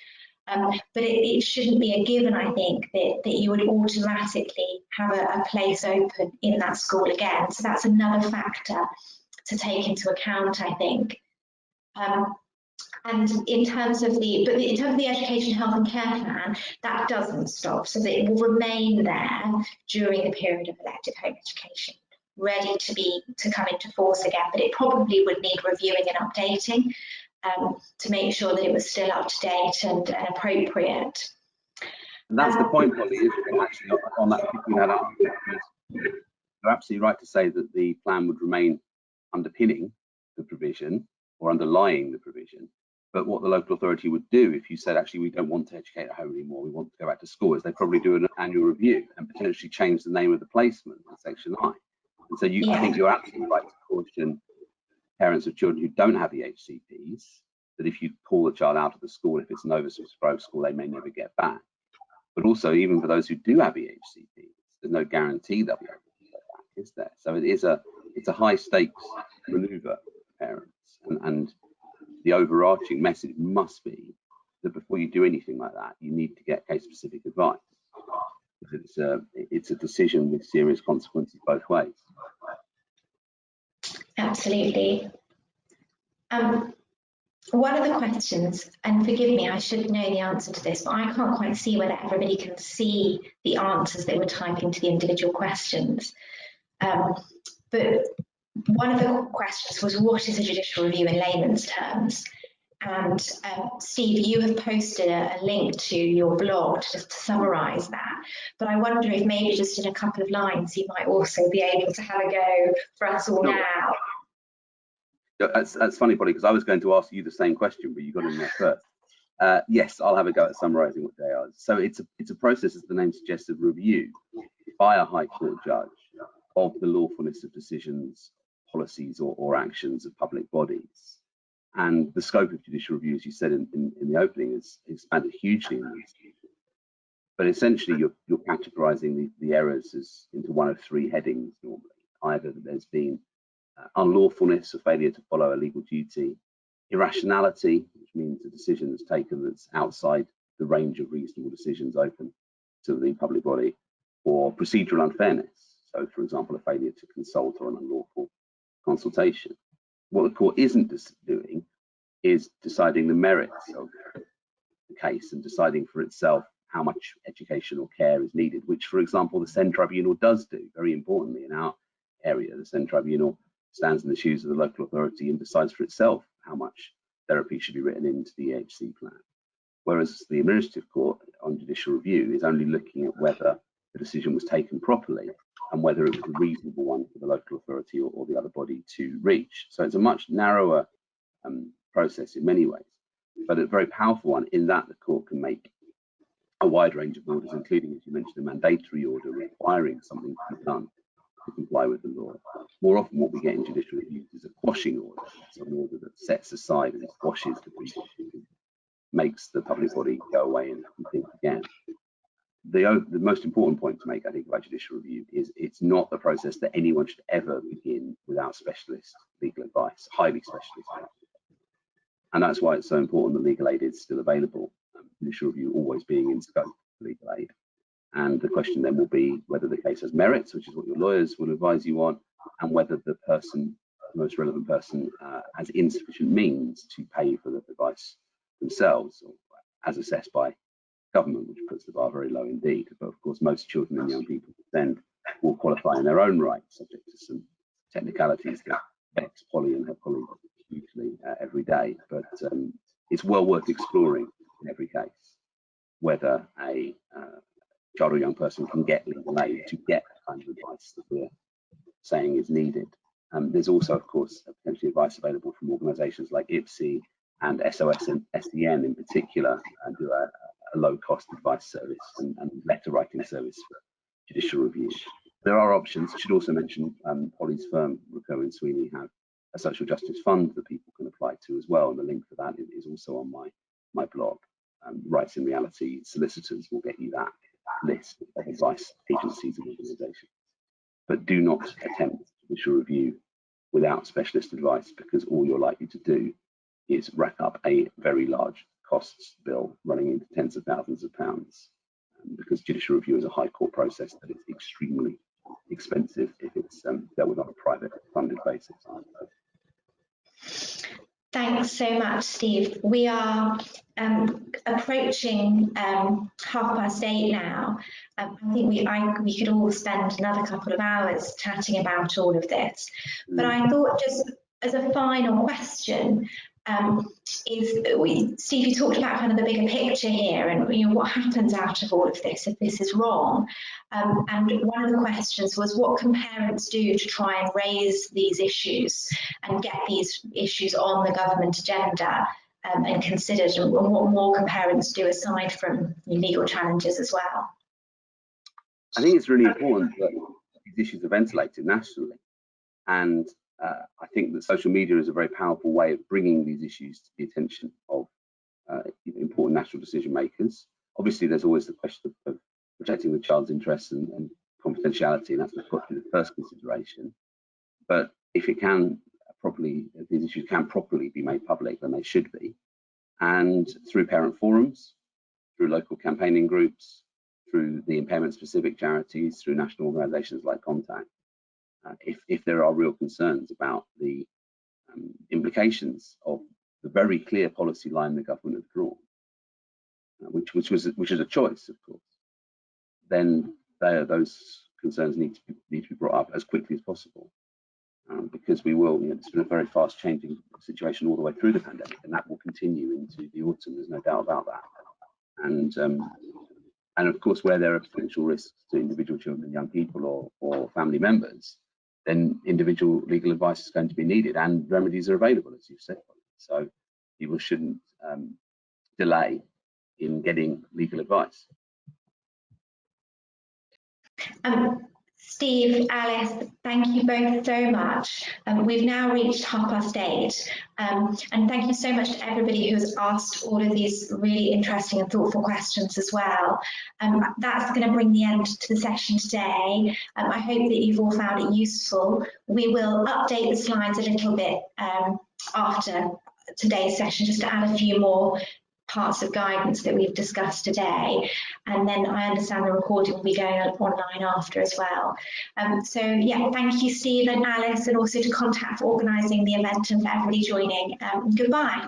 But it shouldn't be a given, I think, that you would automatically have a place open in that school again. So that's another factor to take into account, I think. And in terms of the education, health and care plan, that doesn't stop, so that it will remain there during the period of elective home education, ready to come into force again. But it probably would need reviewing and updating to make sure that it was still up to date and appropriate. And that's the point, Polly, isn't it? Actually, on that, picking that up, you're absolutely right to say that the plan would remain underpinning the provision or underlying the provision. But what the local authority would do if you said, actually, we don't want to educate at home anymore, we want to go back to school, is they probably do an annual review and potentially change the name of the placement in Section I. And so I think you're absolutely right to caution parents of children who don't have the HCPs that if you pull the child out of the school, if it's an oversubscribed school, they may never get back. But also, even for those who do have the HCPs, there's no guarantee they'll be able to get back, is there? So it's a high stakes manoeuvre for parents. And the overarching message must be that before you do anything like that, you need to get case-specific advice. Because it's a decision with serious consequences both ways. Absolutely. One of the questions, and forgive me, I should know the answer to this, but I can't quite see whether everybody can see the answers they were typing to the individual questions. But one of the questions was, what is a judicial review in layman's terms? And Steve, you have posted a link to your blog just to summarise that. But I wonder if maybe just in a couple of lines, you might also be able to have a go for us all now. That's funny, Polly, because I was going to ask you the same question, but you got in there first. Yes, I'll have a go at summarising what they are. So it's a process, as the name suggests, of review by a High Court judge of the lawfulness of decisions, policies, or actions of public bodies. And the scope of judicial review, as you said in the opening, is expanded hugely in this. But essentially, you're categorising the errors as into one of three headings normally. Either that there's been unlawfulness, a failure to follow a legal duty, irrationality, which means a decision that's taken that's outside the range of reasonable decisions open to the public body, or procedural unfairness. So, for example, a failure to consult or an unlawful consultation. What the court isn't doing is deciding the merits of the case and deciding for itself how much education or care is needed, which, for example, the Sen Tribunal does do. Very importantly, in our area, the Sen Tribunal stands in the shoes of the local authority and decides for itself how much therapy should be written into the EHC plan. whereas the administrative court on judicial review is only looking at whether the decision was taken properly and whether it was a reasonable one for the local authority or the other body to reach. So it's a much narrower process in many ways, but a very powerful one in that the court can make a wide range of orders, including, as you mentioned, a mandatory order requiring something to be done to comply with the law. More often what we get in judicial reviews is a quashing order. So an order that sets aside and quashes the breach, makes the public body go away and think again. The most important point to make, I think, about judicial review is it's not the process that anyone should ever begin without specialist legal advice, highly specialist advice. And that's why it's so important that legal aid is still available. Judicial review always being in scope for legal aid. And the question then will be whether the case has merits, which is what your lawyers will advise you on, and whether the person, the most relevant person, has insufficient means to pay for the advice themselves, or as assessed by government, which puts the bar very low indeed. But of course, most children and young people then will qualify in their own right, subject to some technicalities that vex Polly and her colleagues usually every day. But it's well worth exploring in every case whether a child or young person can get legal aid to get the kind of advice that we're saying is needed. There's also, of course, potentially advice available from organisations like IPSI and SOS and SEN in particular, do a low-cost advice service and letter writing service for judicial review. There are options. I should also mention Polly's firm, Rook and Sweeney, have a social justice fund that people can apply to as well, and the link for that is also on my blog. Rights in Reality solicitors will get you that list of advice agencies and organisations. But do not attempt judicial review without specialist advice, because all you're likely to do is rack up a very large costs bill running into tens of thousands of pounds, because judicial review is a high court process that is extremely expensive if it's dealt with on a private funded basis. Thanks so much, Steve. We are approaching 8:30 now. I think we could all spend another couple of hours chatting about all of this. But I thought, just as a final question, Steve, you talked about kind of the bigger picture here, and what happens out of all of this if this is wrong. And one of the questions was, what can parents do to try and raise these issues and get these issues on the government agenda and considered, and what more can parents do aside from legal challenges as well? I think it's really important that these issues are ventilated nationally, and I think that social media is a very powerful way of bringing these issues to the attention of important national decision makers. Obviously, there's always the question of protecting the child's interests and confidentiality, and that's got to be the first consideration. But if it can properly, if these issues can properly be made public, then they should be. And through parent forums, through local campaigning groups, through the impairment-specific charities, through national organisations like Contact, if there are real concerns about the implications of the very clear policy line the government have drawn, which is a choice, of course, then those concerns need to be brought up as quickly as possible, because we will. It's been a very fast-changing situation all the way through the pandemic, and that will continue into the autumn. There's no doubt about that. And of course, where there are potential risks to individual children and young people or family members, then individual legal advice is going to be needed, and remedies are available, as you've said. So people shouldn't delay in getting legal advice. Steve, Alice, thank you both so much. We've now reached 8:30, and thank you so much to everybody who's asked all of these really interesting and thoughtful questions as well. That's going to bring the end to the session today. I hope that you've all found it useful. We will update the slides a little bit after today's session, just to add a few more parts of guidance that we've discussed today, and then I understand the recording will be going online after as well. So yeah, thank you Steve and Alice, and also to Contact for organising the event and for everybody joining. Goodbye.